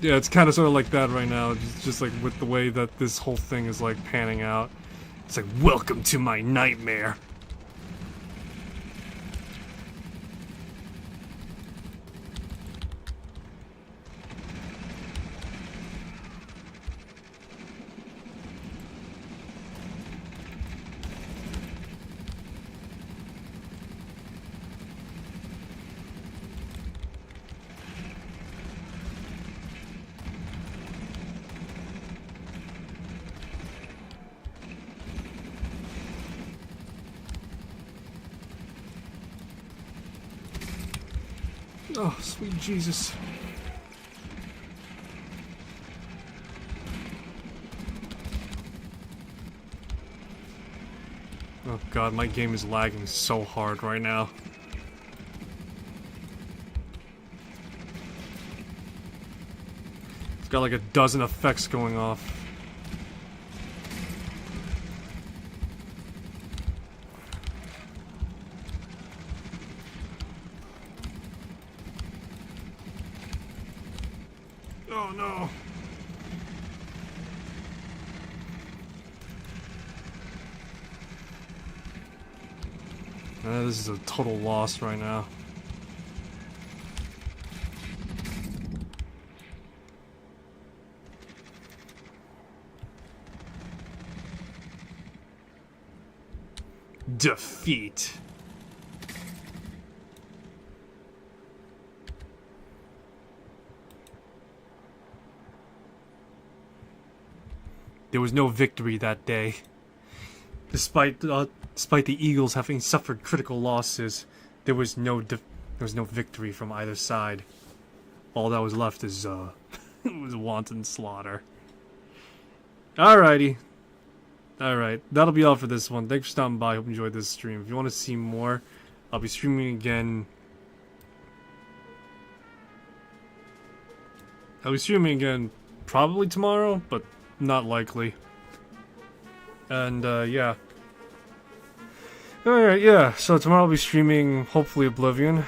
Yeah, it's kind of sort of like that right now, just like with the way that this whole thing is like panning out. It's like, "Welcome to my nightmare." Oh, sweet Jesus. Oh god, my game is lagging so hard right now. It's got like a dozen effects going off. Oh no. This is a total loss right now. Defeat. There was no victory that day. Despite the Eagles having suffered critical losses, there was no victory from either side. All that was left is was wanton slaughter. Alrighty. Alright, that'll be all for this one. Thanks for stopping by. Hope you enjoyed this stream. If you want to see more, I'll be streaming again. I'll be streaming again probably tomorrow, but not likely. And, yeah. Alright, yeah. So tomorrow I'll be streaming, hopefully, Oblivion,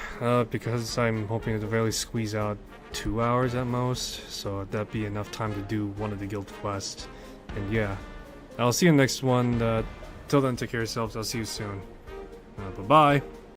because I'm hoping to at the very least squeeze out 2 hours at most. So that'd be enough time to do one of the guild quests. And yeah. I'll see you in the next one. Till then, take care of yourselves. I'll see you soon. Bye-bye.